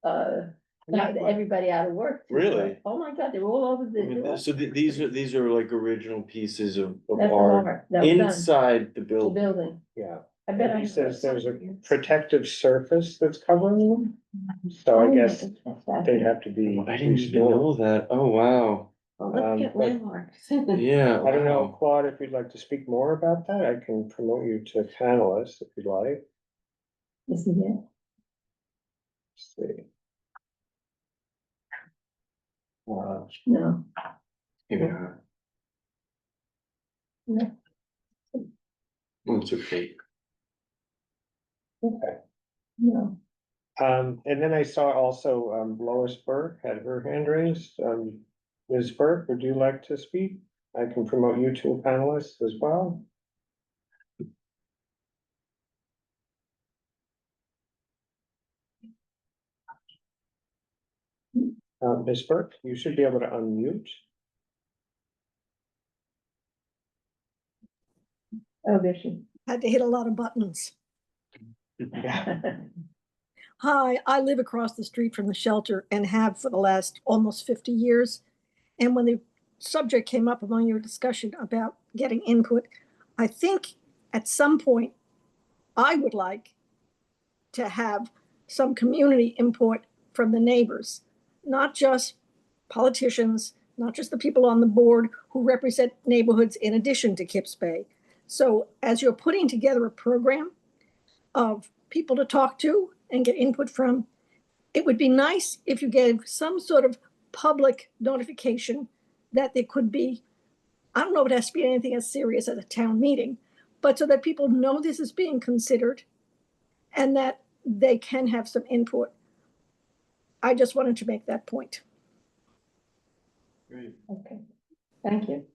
got everybody out of work. to, Really? Oh, my God, they were all over I the. mean, so these are like original pieces of That's art art that was done. inside the The building. building. Yeah. I bet And I. he says there's a protective surface that's covering them. So I guess they'd have to be I didn't even restored. know that. Oh, wow. Well, let's get but- landmarks. Yeah. I don't know, wow. Claude, if you'd like to speak more about that, I can promote you to panelist if you'd like. Is he there? Let's see. No. Maybe not. No. Oh, it's okay. Okay. No. And then I saw also, Lois Burke had her hand raised. Ms. Burke, would you like to speak? I can promote you to a panelist as well. Ms. Burke, you should be able to unmute. Oh, there she. Had to hit a lot of buttons. Yeah. Hi, I live across the street from the shelter and have for the last almost 50 years. And when the subject came up among your discussion about getting input, I think at some point I would like to have some community input from the neighbors, not just politicians, not just the people on the board who represent neighborhoods in addition to Kips Bay. So as you're putting together a program of people to talk to and get input from, it would be nice if you gave some sort of public notification that there could be, I don't know if it has to be anything as serious as a town meeting, but so that people know this is being considered and that they can have some input. I just wanted to make that point. Great. Okay, thank you.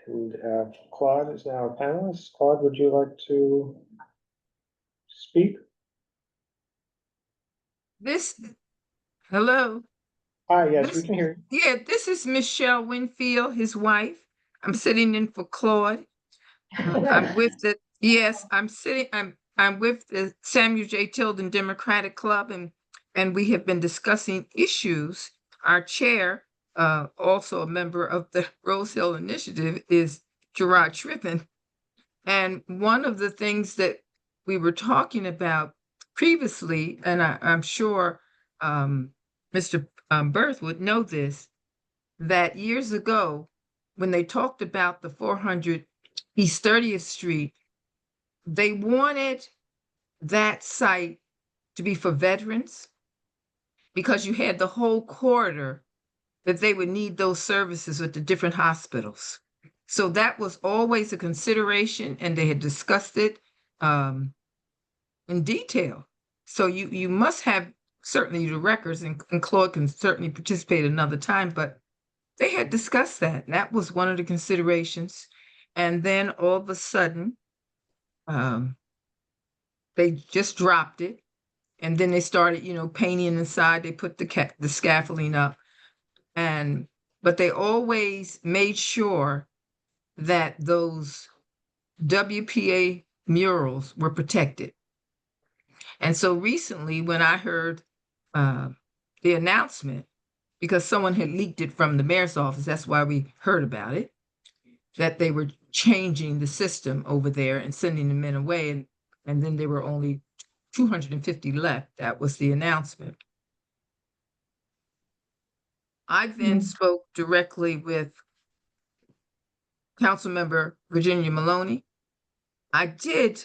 And Claude is now a panelist. Claude, would you like to speak? Hello. Hi, yes, we can hear you. Yeah, this is Michelle Winfield, his wife. I'm sitting in for Claude. I'm with the, yes, I'm with the Samuel J. Tilden Democratic Club, and we have been discussing issues. Our chair, also a member of the Rose Hill Initiative, is Gerard Trippin. And one of the things that we were talking about previously, and I'm sure Mr. Berth would know this, that years ago, when they talked about the 400 East 30th Street, they wanted that site to be for veterans because you had the whole corridor that they would need those services at the different hospitals. So that was always a consideration, and they had discussed it in detail. So you must have certainly the records, and Claude can certainly participate another time, but they had discussed that. And that was one of the considerations. And then all of a sudden, they just dropped it. And then they started, painting inside. They put the scaffolding up, but they always made sure that those WPA murals were protected. And so recently, when I heard the announcement, because someone had leaked it from the mayor's office, that's why we heard about it, that they were changing the system over there and sending the men away. And then there were only 250 left. That was the announcement. I then spoke directly with Councilmember Virginia Maloney. I did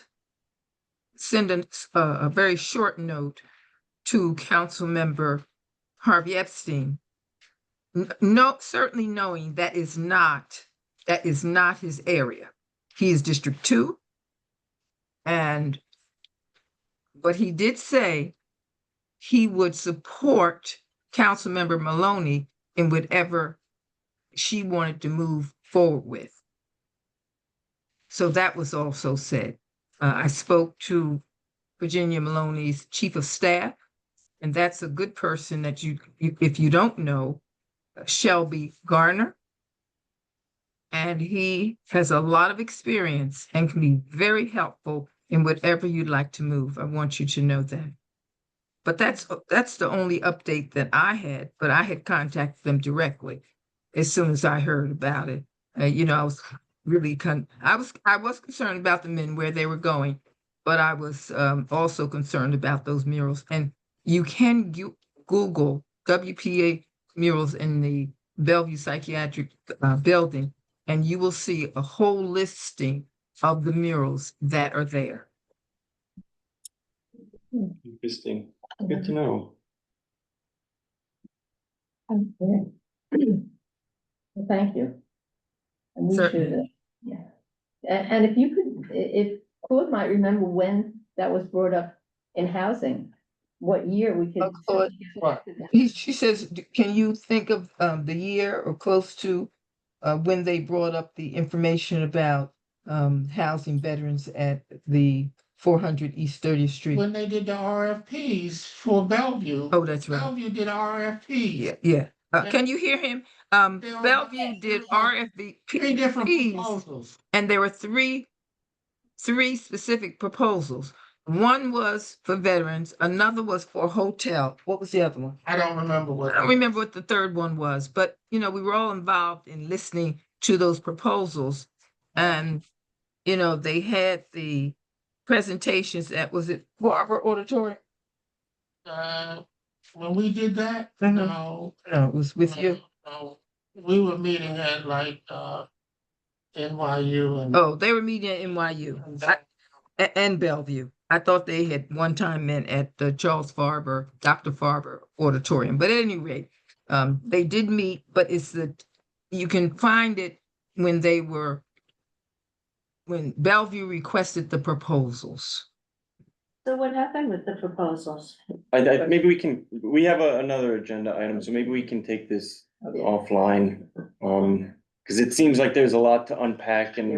send a very short note to Councilmember Harvey Epstein. No, certainly knowing that is not his area. he is District 2. But he did say he would support Councilmember Maloney in whatever she wanted to move forward with. So that was also said. I spoke to Virginia Maloney's chief of staff, and that's a good person that if you don't know, Shelby Garner. And he has a lot of experience and can be very helpful in whatever you'd like to move. I want you to know that. But that's the only update that I had, but I had contacted them directly as soon as I heard about it. I was really I was concerned about the men where they were going, but I was also concerned about those murals. And you can Google WPA murals in the Bellevue Psychiatric building, and you will see a whole listing of the murals that are there. Interesting. Good to know. Okay. Well, thank you. And we Certainly. should, yeah. And if you could, if Claude might remember when that was brought up in housing, what year we could. Claude, she says, can you think of the year or close to when they brought up the information about housing veterans at the 400 East 30th Street? When they did the RFPs for Bellevue. Oh, that's right. Bellevue did RFPs. Yeah. Can you hear him? Bellevue did RFP. Three different proposals. And there were three specific proposals. One was for veterans, another was for a hotel. What was the other one? I don't remember what. I don't remember what the third one was, but we were all involved in listening to those proposals. And, they had the presentations was it Barber Auditorium? When we did that, Mhm. no. No, it was with you. No, we were meeting at like, NYU and. Oh, they were meeting at NYU and Bellevue. I thought they had one time met at the Dr. Farber Auditorium, but at any rate, they did meet, but you can find it when Bellevue requested the proposals. So what happened with the proposals? Maybe we have another agenda item, so maybe we can take this offline. Because it seems like there's a lot to unpack, and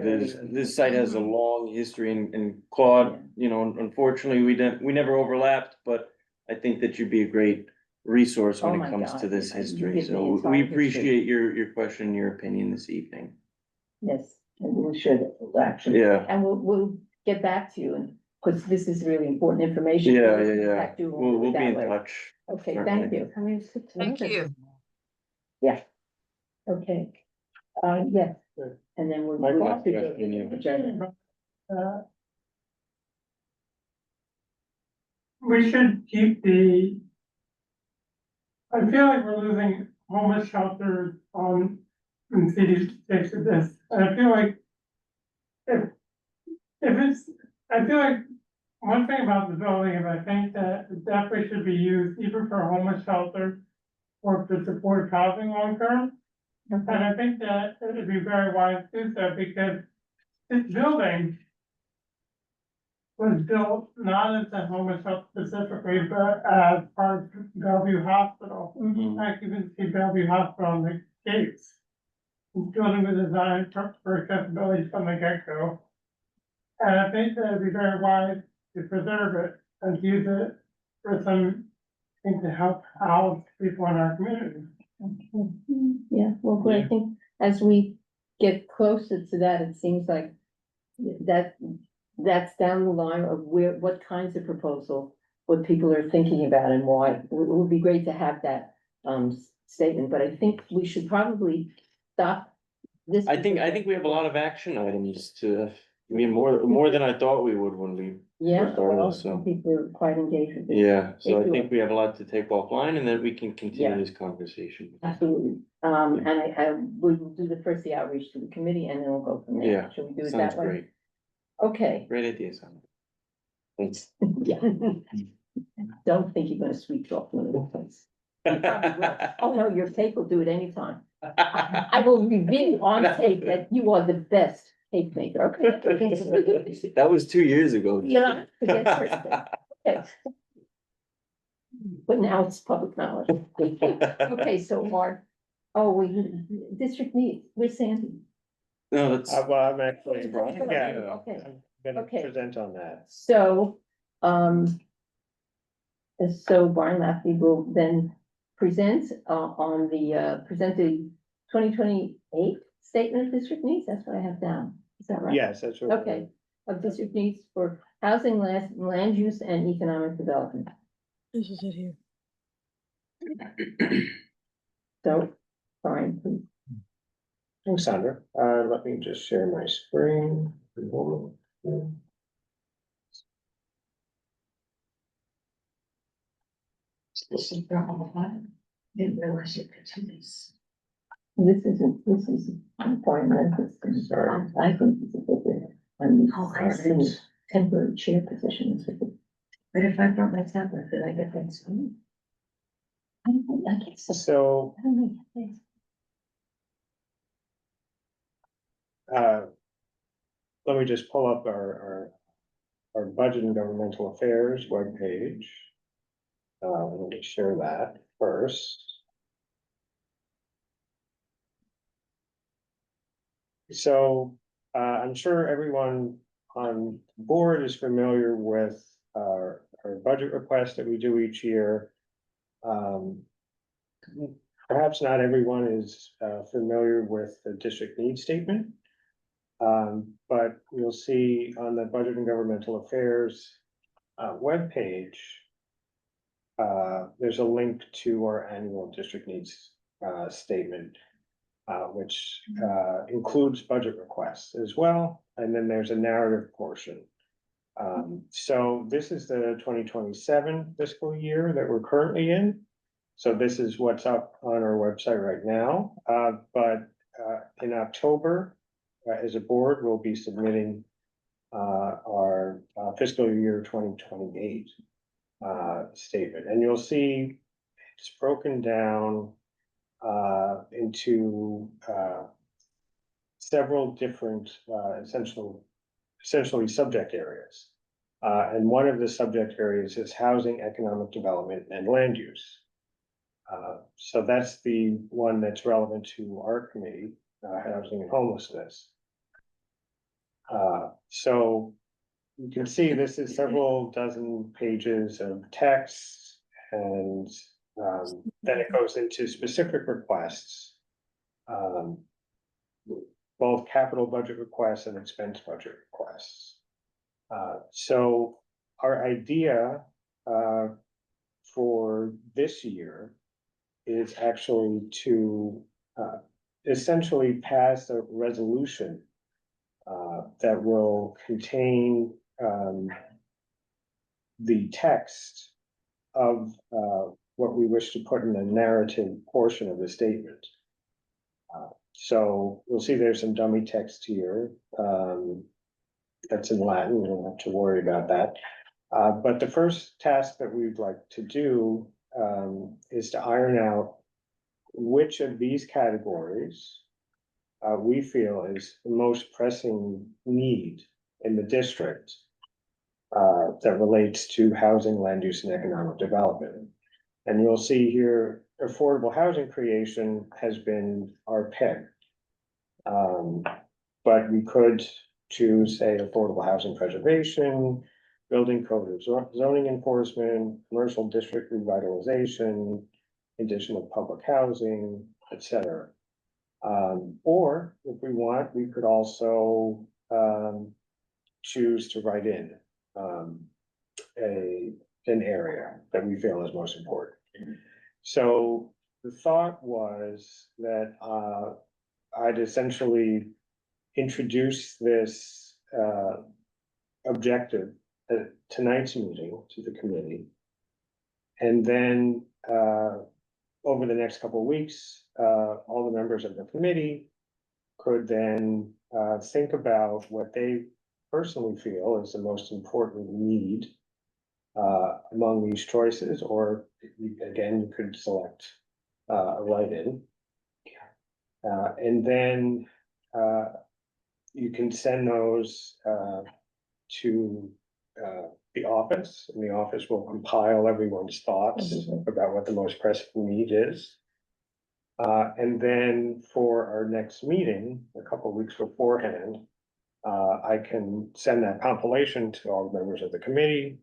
this site has a long history, and Claude, unfortunately, we never overlapped, but I think that you'd be a great resource when it comes to this history. So we appreciate your question, and your opinion this evening. Yes, and we'll share that actually. Yeah. And we'll get back to you, and because this is really important information. Yeah. We'll be in touch. Okay, thank you. Thank you. Yeah. Okay. Yes, and then we'll. My move last to the question, yeah. agenda. We should keep I feel like we're losing homeless shelters in cities next to this, and I feel like I feel like one thing about the building is I think that it definitely should be used either for a homeless shelter or to support housing long term. And I think that it would be very wise to do so, because this building was built not as a homeless shelter specifically, but as part of Bellevue Hospital. Like you can see Bellevue Hospital on the gates. The building was designed for accessibility from the get-go. And I think that it'd be very wise to preserve it and use it for something to help house people in our community. Yeah, well, good. I think as we get closer to that, it seems like that's down the line of what kinds of proposal, what people are thinking about and why. It would be great to have that statement, but I think we should probably stop this. I think we have a lot of action items more than I thought we would when we Yeah, started, well, so. people are quite engaged with this. Yeah, so I Thank you. think we have a lot to take offline, and then we can Yeah. continue this conversation. Absolutely. And I will do the outreach to the committee, and then we'll go from there. Yeah, Should we do it sounds that way? great. Okay. Great idea, Simon. Thanks. Yeah. Don't think you're gonna sweep off one of the place. Oh, no, your tape will do it anytime. I will reveal on tape that you are the best cake maker, okay. That was 2 years ago. Yeah, forget birthday. Okay. But now it's public knowledge. Okay, so Mark, district needs, where's Sandy? No, that's, Well, I'm actually, yeah, Okay. I'm gonna Okay. present on that. So, Brian Laffey will then present, present the 2028 statement of district needs, that's what I have down, is that right? Yes, that's what. Okay, of district needs for housing, land use and economic development. This is it here. So, Brian, please. Thanks, Sandra. Let me just share my screen. Didn't realize you could do this. This is appointment. Sorry. I think it's a bit, temporary chair position. But if I brought my tablet, did I get that soon? I get so. So, I don't know. let me just pull up our budget and governmental affairs webpage. Let me share that first. So, I'm sure everyone on board is familiar with our budget request that we do each year. Perhaps not everyone is familiar with the district needs statement. But you'll see on the Budget and Governmental Affairs webpage, there's a link to our annual district needs statement, which includes budget requests as well, and then there's a narrative portion. So this is the 2027 fiscal year that we're currently in. So this is what's up on our website right now, but in October, as a board, we'll be submitting our fiscal year 2028 statement, and you'll see it's broken down into several different essentially subject areas. And one of the subject areas is housing, economic development, and land use. So that's the one that's relevant to our committee, housing and homelessness. So you can see this is several dozen pages of text, and then it goes into specific requests. Both capital budget requests and expense budget requests. So our idea for this year is actually to essentially pass a resolution that will contain the text of what we wish to put in the narrative portion of the statement. So we'll see there's some dummy text here that's in Latin. We don't have to worry about that. But the first task that we'd like to do is to iron out which of these categories we feel is the most pressing need in the district that relates to housing, land use, and economic development. And you'll see here, affordable housing creation has been our pick. But we could choose, say, affordable housing preservation, building code of zoning enforcement, commercial district revitalization, addition of public housing, etc. Or if we want, we could also choose to write in an area that we feel is most important. So the thought was that I'd essentially introduce this objective at tonight's meeting to the committee. And then over the next couple of weeks, all the members of the committee could then think about what they personally feel is the most important need among these choices, or again, you could select a write-in. And then you can send those, to, the office, and the office will compile everyone's thoughts about what the most pressing need is. And then for our next meeting, a couple of weeks beforehand, I can send that compilation to all the members of the committee.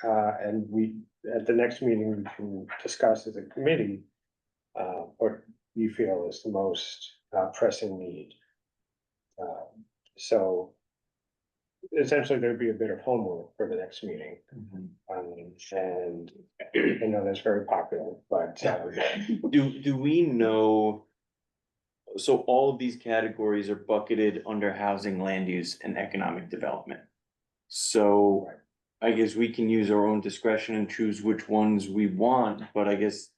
And we, at the next meeting, we can discuss as a committee, what you feel is the most, pressing need. So essentially, there'd be a bit of homework for the next meeting. And I know that's very popular, but, Do we know? So all of these categories are bucketed under housing, land use, and economic development. So I guess we can use our own discretion and choose which ones we want, but I guess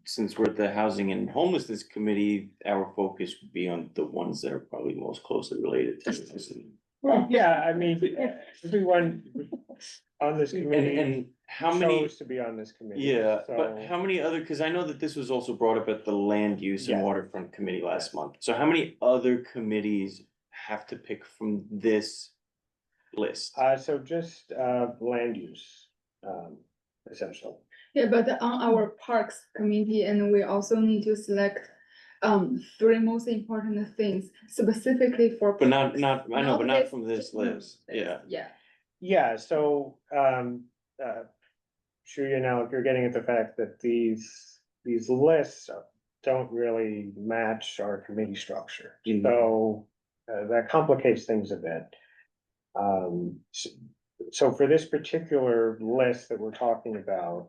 since we're at the Housing and Homelessness Committee, our focus would be on the ones that are probably most closely related to this. well, yeah, I mean, everyone on this committee And how many? chose to be on this committee. Yeah, but so- how many other, cause I know that this was also brought up at the Land Use and Yes. Waterfront Committee last month. So how many other committees have to pick from this list? So just, land use, essentially. Yeah, but on our parks committee, and we also need to select, three most important things specifically for. But not, parks. I know, but not this- from this no, list, yeah. Yeah, Yeah, so, sure, you know, if you're getting at the fact that these lists don't really match our committee structure. Mhm. So, that complicates things a bit. So for this particular list that we're talking about,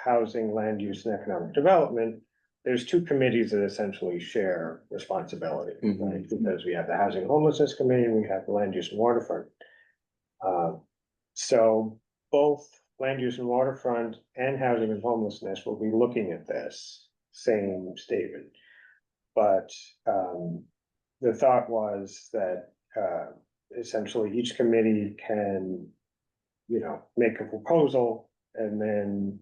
housing, land use, and economic development, there's two committees that essentially share responsibility, right? Because we have the Housing and Homelessness Committee and we have the Land Use and Waterfront. So both Land Use and Waterfront and Housing and Homelessness will be looking at this same statement. But the thought was that essentially each committee can, you know, make a proposal and then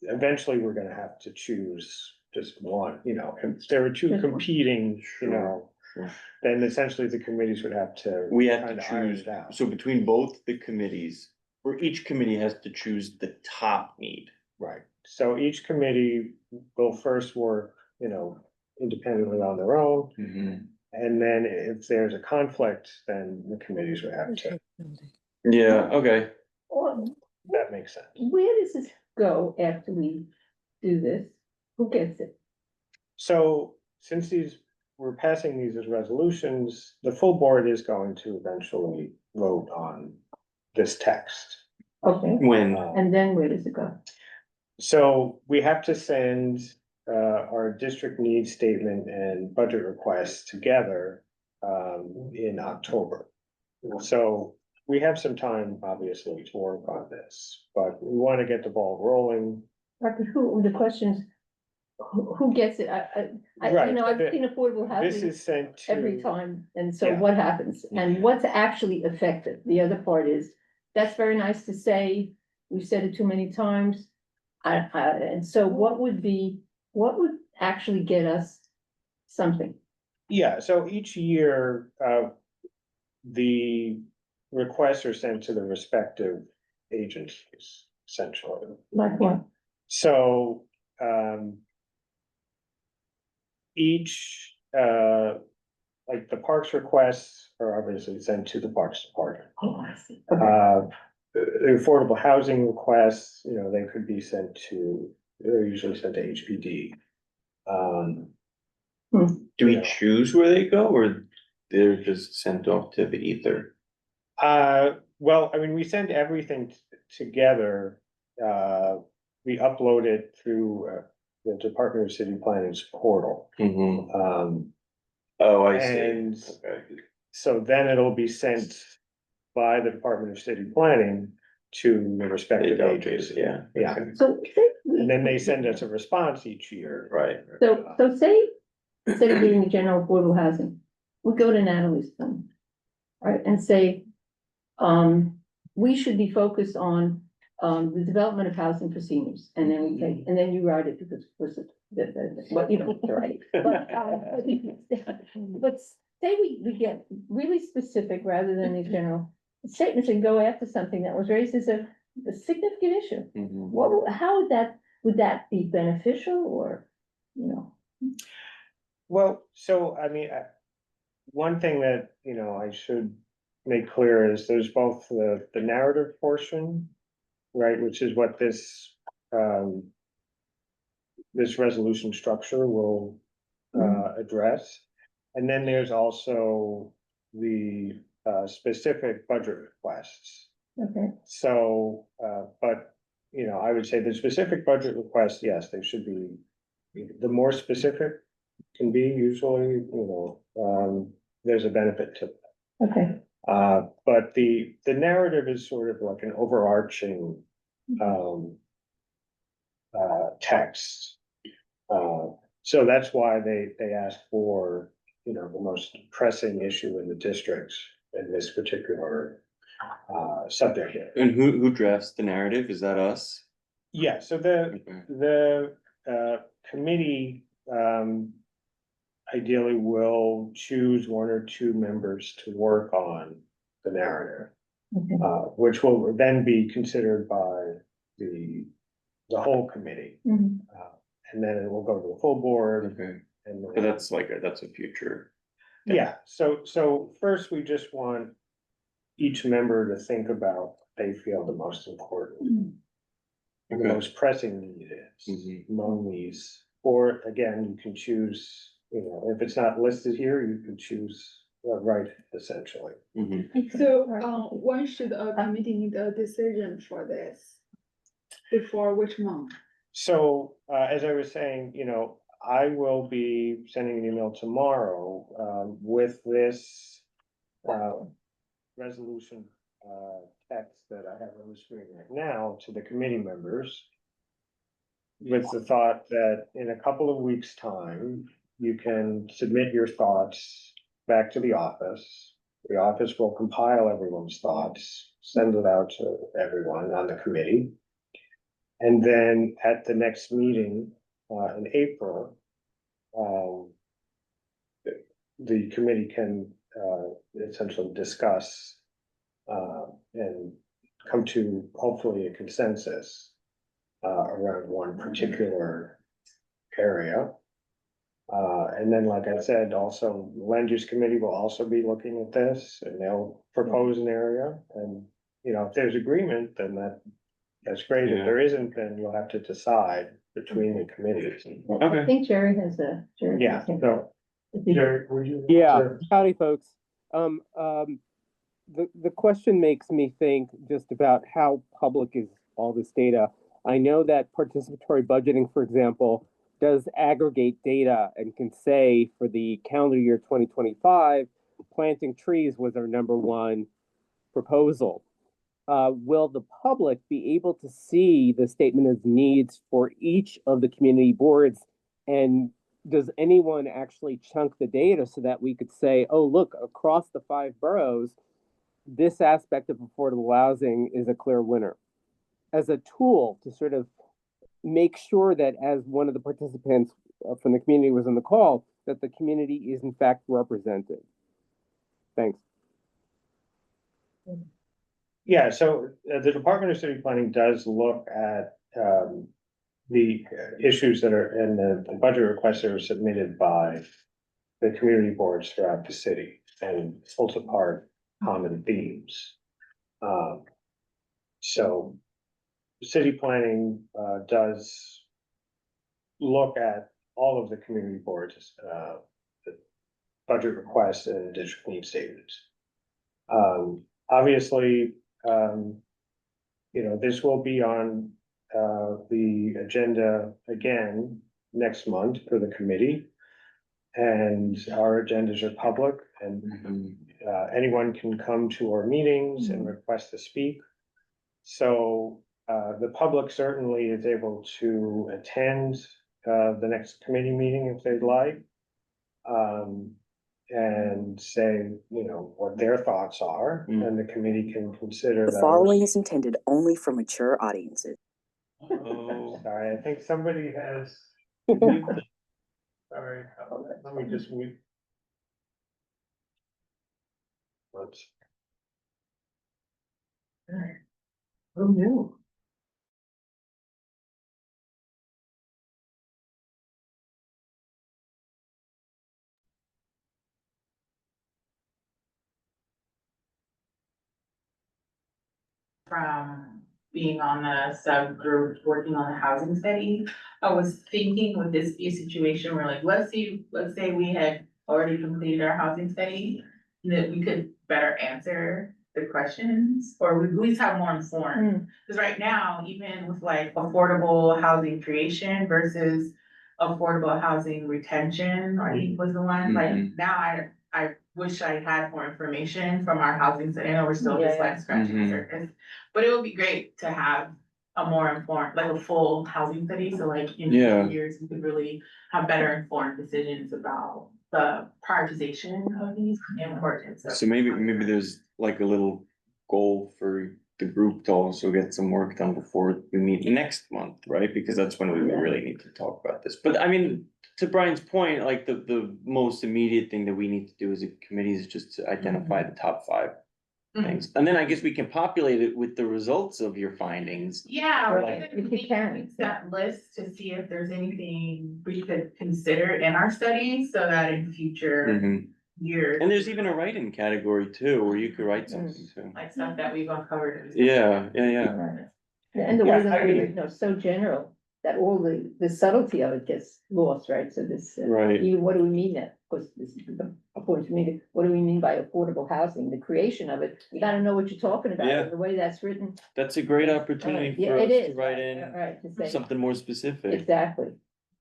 eventually we're gonna have to choose just one, you know, if there were two Just one. competing, you know, Sure. then essentially the committees would have to. We have to kinda iron choose, it out. so between both the committees, or each committee has to choose the top need. Right, so each committee will first work, you know, independently on their own. And then if there's a conflict, then the committees would have to, Yeah, okay. Or that makes sense. where does this go after we do this? Who gets it? So since we're passing these as resolutions, the full board is going to eventually vote on this text. Okay, When, and then where does it go? So we have to send our district needs statement and budget requests together in October. So we have some time, obviously, to work on this, but we want to get the ball rolling. But the question is, who gets it? You Right, know, I've the- seen affordable This housing is sent to. every time, and so Yeah. what happens? And what's actually affected? The other part is, that's very nice to say, we've said it too many times. And so what would actually get us something? Yeah, so each year, the requests are sent to the respective agencies, essentially. Like what? So, each, like the parks requests are obviously sent to the Parks Department. Oh, I see. Okay. The affordable housing requests, you know, they could be sent to, they're usually sent to HPD. do we choose where they go, or they're just sent off to the ether? Well, I mean, we send everything together. We upload it through the Department of City Planning's portal. Oh, I see. And Okay. so then it'll be sent by the Department of City Planning to the They respective don't, agencies. yeah. Yeah, So. and then they send us a response each year. Right. So say, instead of doing the general affordable housing, we go to Natalie's thing. Right, and say, we should be focused on, the development of housing for seniors, and then we take, and then you write it because, what, you don't have to write. But say we get really specific rather than these general statements and go after something that was raised as a significant issue. Mhm. How would that be beneficial or, you know? Well, so, I mean, one thing that, I should make clear is there's both the narrative portion, right, which is what this resolution structure will address. And then there's also the specific budget requests. Okay, So, but, I would say the specific budget requests, yes, they should be, the more specific can be usually, there's a benefit to. okay, But the narrative is sort of like an overarching text. So that's why they asked for, the most pressing issue in the districts in this particular subject area. And who drafts the narrative? Is that us? Yeah, so Okay. the committee ideally will choose one or two members to work on the narrative, okay. which will then be considered by the whole committee. Mhm. And then it will go to the full board. Okay, And but then, that's a future. yeah, so first we just want each member to think about what they feel the most important. And the Okay. most pressing need is Mhm. among these, or again, you can choose, if it's not listed here, you can choose right, essentially. Mhm. So, when should a committee need a decision for this? Before which month? So, as I was saying, I will be sending an email tomorrow, with this, resolution, text that I have on the screen right now to the committee members. With the thought that in a couple of weeks' time, you can submit your thoughts back to the office. The office will compile everyone's thoughts, send it out to everyone on the committee. And then at the next meeting, in April, the committee can, essentially discuss, and come to hopefully a consensus, around one particular area. And then, like I said, also land use committee will also be looking at this and they'll propose an area. And, if there's agreement, then that's great. If Yeah. there isn't, then you'll have to decide between the committees. I Okay. think Jerry has Jerry. Yeah, so, Jerry, would you? Yeah, howdy, folks. The question makes me think just about how public is all this data. I know that participatory budgeting, for example, does aggregate data and can say for the calendar year 2025, planting trees was our number one proposal. Will the public be able to see the statement of needs for each of the community boards? And does anyone actually chunk the data so that we could say, oh, look, across the 5 boroughs, this aspect of affordable housing is a clear winner, as a tool to sort of make sure that, as one of the participants from the community was on the call, that the community is in fact represented. Thanks. Yeah, so the Department of City Planning does look at, the issues that are in the budget requests that are submitted by the community boards throughout the city and pulls apart common themes. So city planning, does look at all of the community boards, the budget requests and district need statements. Obviously, this will be on the agenda again next month for the committee. And our agendas are public and anyone can come to our meetings and request to speak. So the public certainly is able to attend the next committee meeting if they'd like. And say, what their thoughts are, and the committee can consider The those. following is intended only for mature audiences. Oh, Sorry, I think somebody has. Sorry, let me just mute. Let's- Oh, no. From being on the subgroup, working on the housing study, I was thinking, would this be a situation where like, let's say we had already completed our housing study, that we could better answer the questions, or we at least have more informed. Cause right now, even with like affordable housing creation versus affordable housing retention, I think was the one, like now I wish I had more information from our housing study. I know we're still just Yeah, like scratching the surface. But it would be great to have a more informed, like a full housing study, so like in Yeah. 2 years, we could really have better informed decisions about the prioritization of these importance. of- So maybe there's like a little goal for the group to also get some work done before we meet next month, right? Because that's when we really need to talk about this. But I mean, to Brian's point, like the most immediate thing that we need to do as a committee is just to identify the top 5 things. And then I guess we can populate it with the results of your findings. Yeah, or Right, even if you we can. use that list to see if there's anything we could consider in our study, so that in future Mhm. years. And there's even a write-in category too, where you could write something too. Like stuff that we've uncovered. Yeah. Right. And the way Yeah, that I we, mean- so general, that all the subtlety of it gets lost, right? So this, Right. even what do we mean that, of course, this is according to me, what do we mean by affordable housing, the creation of it? You gotta know what you're talking about, Yeah. and the way that's written. That's a great opportunity Yeah, for us it is, to write right, in right, to say, something more specific. exactly.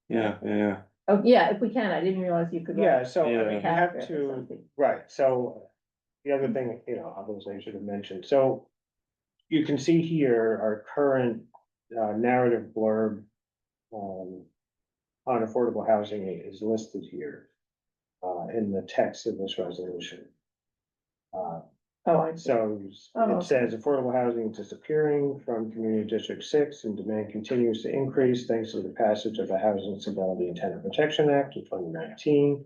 Yeah. Oh, yeah, if we can, I didn't realize you could. write Yeah, so I Yeah. mean, you have paragraph or to, something. right, so the other thing, obviously I should have mentioned, so you can see here our current narrative blurb on affordable housing is listed here in the text of this resolution. Oh, I see. So Oh, it says affordable housing is disappearing from Community District 6 and demand continues to increase thanks to the passage of the Housing Stability and Tenant Protection Act of 2019.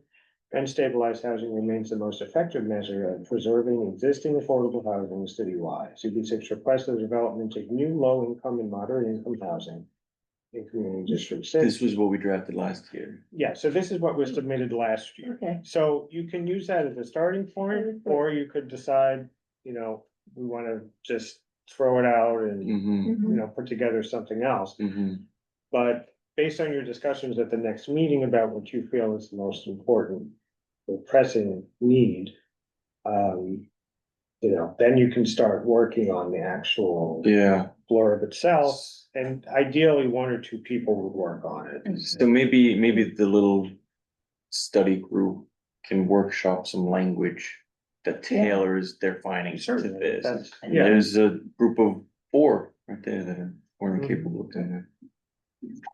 And stabilized housing remains the most effective measure of preserving existing affordable housing citywide. CB6 requests the development of new low-income and moderate-income housing in Community District 6. This was what we drafted last year. Yeah, so this is what was submitted last year. Okay. So you can use that as a starting point, or you could decide, we wanna just throw it out and, Mm-hmm. put together something else. Mm-hmm. But based on your discussions at the next meeting about what you feel is the most important or pressing need, then you can start working on the actual Yeah. blurb itself. And ideally, 1 or 2 people would work on it. So maybe the little study group can workshop some language that Yeah. tailors their findings to Certainly, this. that's- And yeah. there's a group of 4 right there that are more than Mhm. capable of doing that.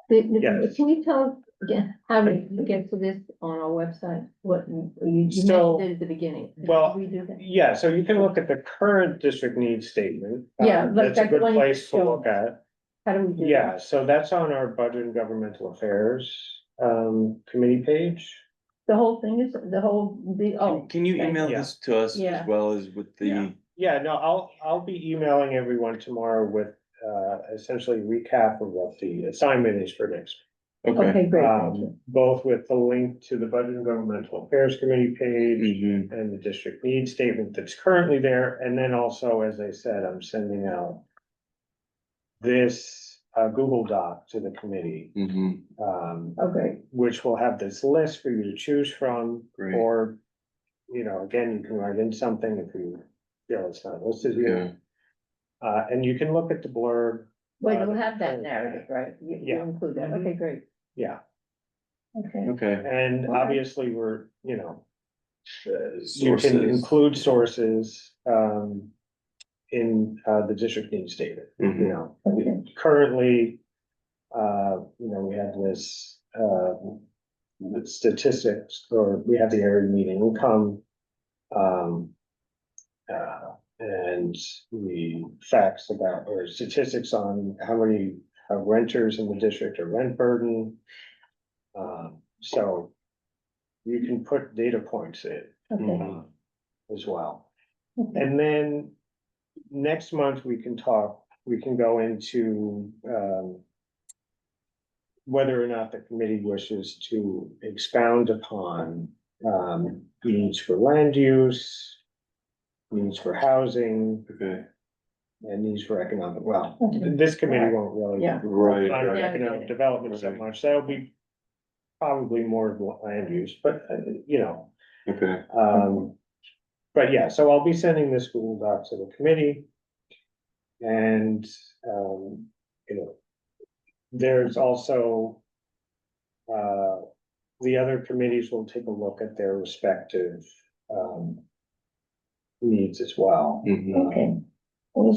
Yes. Can you tell us again, how we get to this on our website? What you So- mentioned it at the beginning. Well, We do that? Yeah, so you can look at the current district needs statement. Yeah, like That's a that good one you place to showed look at. How do we do that? Yeah, so that's on our Budget and Governmental Affairs committee page. The whole thing is, oh. Can you thank email you. this to us Yeah. as well as with the, Yeah, no, I'll be emailing everyone tomorrow with essentially recap of what the assignment is for next. okay. Okay, great, thank you. Both with the link to the Budget and Governmental Affairs Committee page Mhm. and the district needs statement that's currently there. And then also, as I said, I'm sending out this Google Doc to the committee, Mhm. Okay, which will have this list for you to choose from. Great. Or, again, you can write in something if you feel it's not listed here. And you can look at the blurb. wait, we'll have that narrative, right? You Yeah. include that, okay, great, Yeah, okay. Okay. and Okay. obviously we're, you can Sources. include sources, in, the district needs statement, Mhm. Okay. Currently, we have this, the statistics, or we have the area median income. And the facts about, or statistics on how many renters in the district are rent burden. So you can put data points in, Okay. as well. And then next month, we can go into, whether or not the committee wishes to expound upon, needs for land use, needs for housing, Okay. and needs for economic, well, this committee won't really. Yeah. Right, On right. economic development so Right. much, that'll be probably more of land use, but, you know, Okay. but yeah, so I'll be sending this Google Doc to the committee. And, you know, there's also, the other committees will take a look at their respective, needs as well. Okay. Well,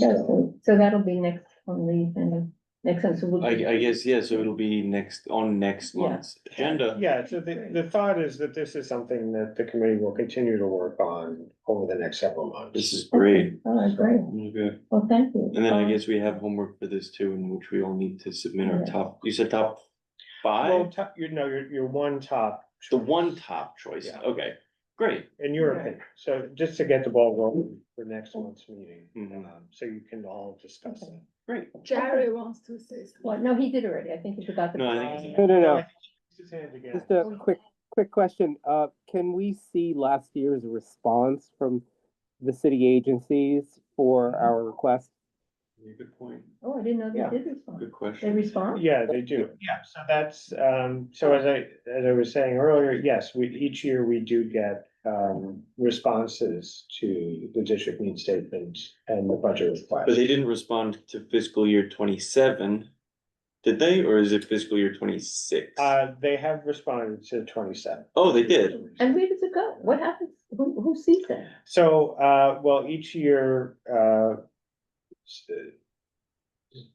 so that'll be next on the agenda, next one, so we'll. I guess, yeah, so it'll be next Yeah. month's agenda. Yeah, so the thought is that this is something that the committee will continue to work on over the next several months. This is great. All right, great. Okay. Well, thank you. And then I guess we have homework for this too, in which we all need to submit our Yeah. top, you said top Well, five? top, your one top. The choice. one top choice, Yeah. okay, great. In your Right. opinion, so just to get the ball rolling for next month's meeting, Mhm. so you can all discuss it. Great. Jerry wants to say something. Well, no, he did already. I think he forgot the. No, I think No. His hand again. Just a quick question. Can we see last year's response from the city agencies for our request? Yeah, good point, Oh, I didn't know Yeah. they did respond. good They question. respond? Yeah, they do. Yeah, so that's, so as I was saying earlier, yes, each year we do get, responses to the district needs statement and the budget request. But they didn't respond to fiscal year 27, did they, or is it fiscal year 26? They have responded to 27. Oh, they did, And where does it go? What happens? Who sees that? So, well, each year,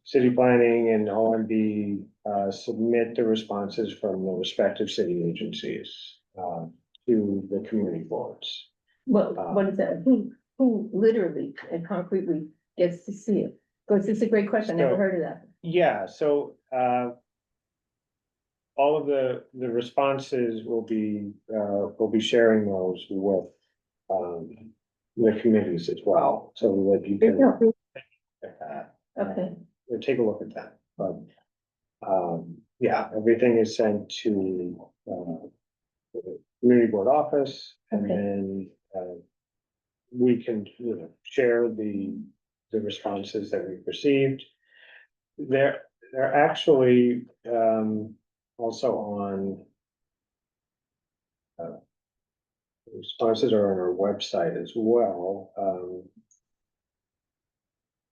city planning and OMB, submit the responses from the respective city agencies, to the community boards. Well, what is that? Who literally and concretely gets to see it? Because it's a great question. I never So- heard of that. Yeah, so, all of the responses will be sharing those with, the committees as well, so that you can. No, At that. okay, We'll take a look at that, but, yeah, everything is sent to, the community board office, and Okay. then, we can, share the responses that we've received. They're actually, also on, the responses are on our website as well,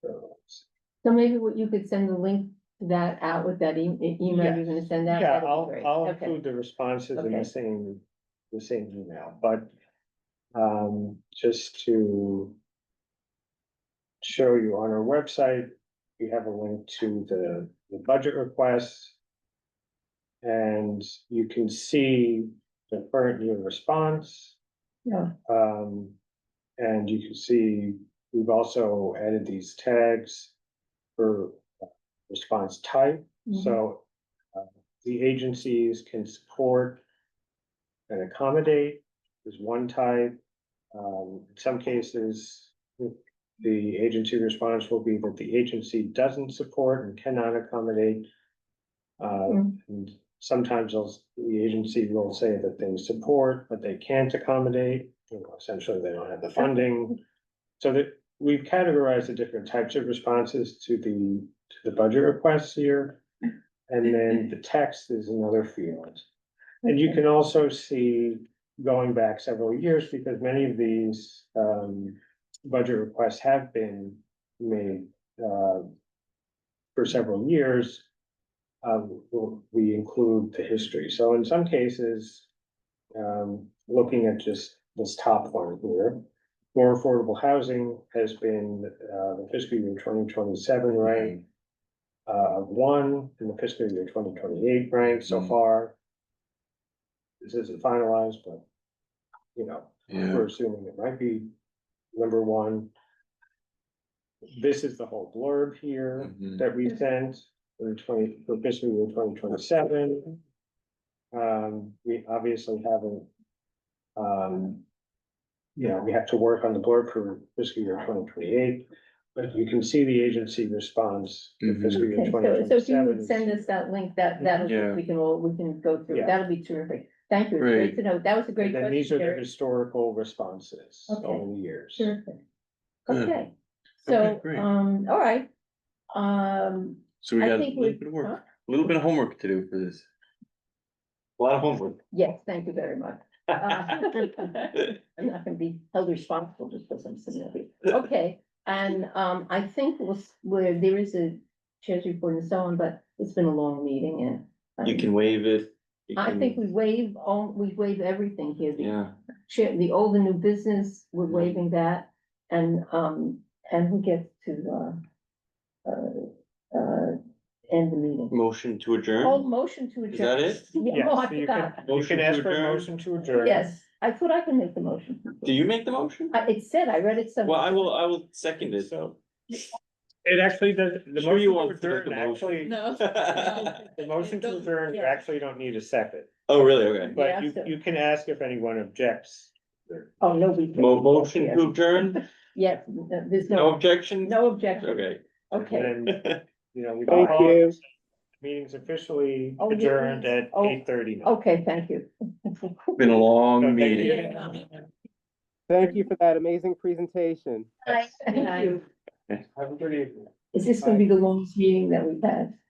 so, so maybe what you could send the link to that out with that email you're gonna send out? yeah, That'd be I'll, great. I'll Okay. include the responses in Okay. the same email, but, just to show you on our website, we have a link to the budget requests. And you can see the current year response, Yeah, and you can see, we've also added these tags for response type, so. The agencies can support and accommodate is one type. In some cases, the agency response will be that the agency doesn't support and cannot accommodate. And sometimes the agency will say that they support, but they can't accommodate, essentially they don't have the funding. So that we've categorized the different types of responses to the budget requests here. And then the text is another field. And you can also see, going back several years, because many of these, budget requests have been made, for several years. We include the history, so in some cases, looking at just this top one here. More affordable housing has been, the fiscal year 2027 rank. One in the fiscal year 2028 rank so far. This isn't finalized, but, Yeah. we're assuming it might be number one. This is the whole blurb here Mhm. that we sent for fiscal year 2027. We obviously haven't, we have to work on the board for fiscal year 2028. But you can see the agency response for fiscal year Okay, twenty so if you twenty-seven. would send us that link, that'll, Yeah. we can go through, Yeah. that'll be terrific. Thank you, it's Great. great to know, that was a great And then these are question, the Jerry. historical responses Okay. over the years. Terrific. Good. Okay, Okay, so, great. all right. So we I got a think little we- bit of work, huh? a little bit of homework to do for this. A lot of homework. Yes, thank you very much. I'm not gonna be held responsible just because I'm sitting here. Okay, and, I think where there is a chair's report and so on, but it's been a long meeting and. You can waive it. you I can- think we waive everything here. The Yeah, chair, the old and new business, we're Mhm. waiving that, and who gets to, end the meeting? motion to Oh, adjourn? motion to adjourn. Is that it? Yeah, oh, I Yes, so you forgot. can, you Motion can to ask for a adjourn? motion to adjourn. Yes, I thought I could make the motion. Do you make the motion? It said, I read it somewhere. Well, I will second it. So it actually does, the Sure you motion to want to make adjourn the motion. actually, No. the motion to adjourn, you Yeah. actually don't need a second. Oh, really? Okay. But Yeah, you, so- you can ask if anyone objects. Oh, nobody. Motion to adjourn? Yes, there's No no, objection? no objection. Okay. Okay. And then, we Thank call you. meeting's officially Oh, yeah, adjourned yes. at Oh, 8:30. Okay, thank you. Been a long So thank meeting. you. Thank you for that amazing presentation. Thank you. Have a good evening. Is this gonna be the longest meeting that we've had?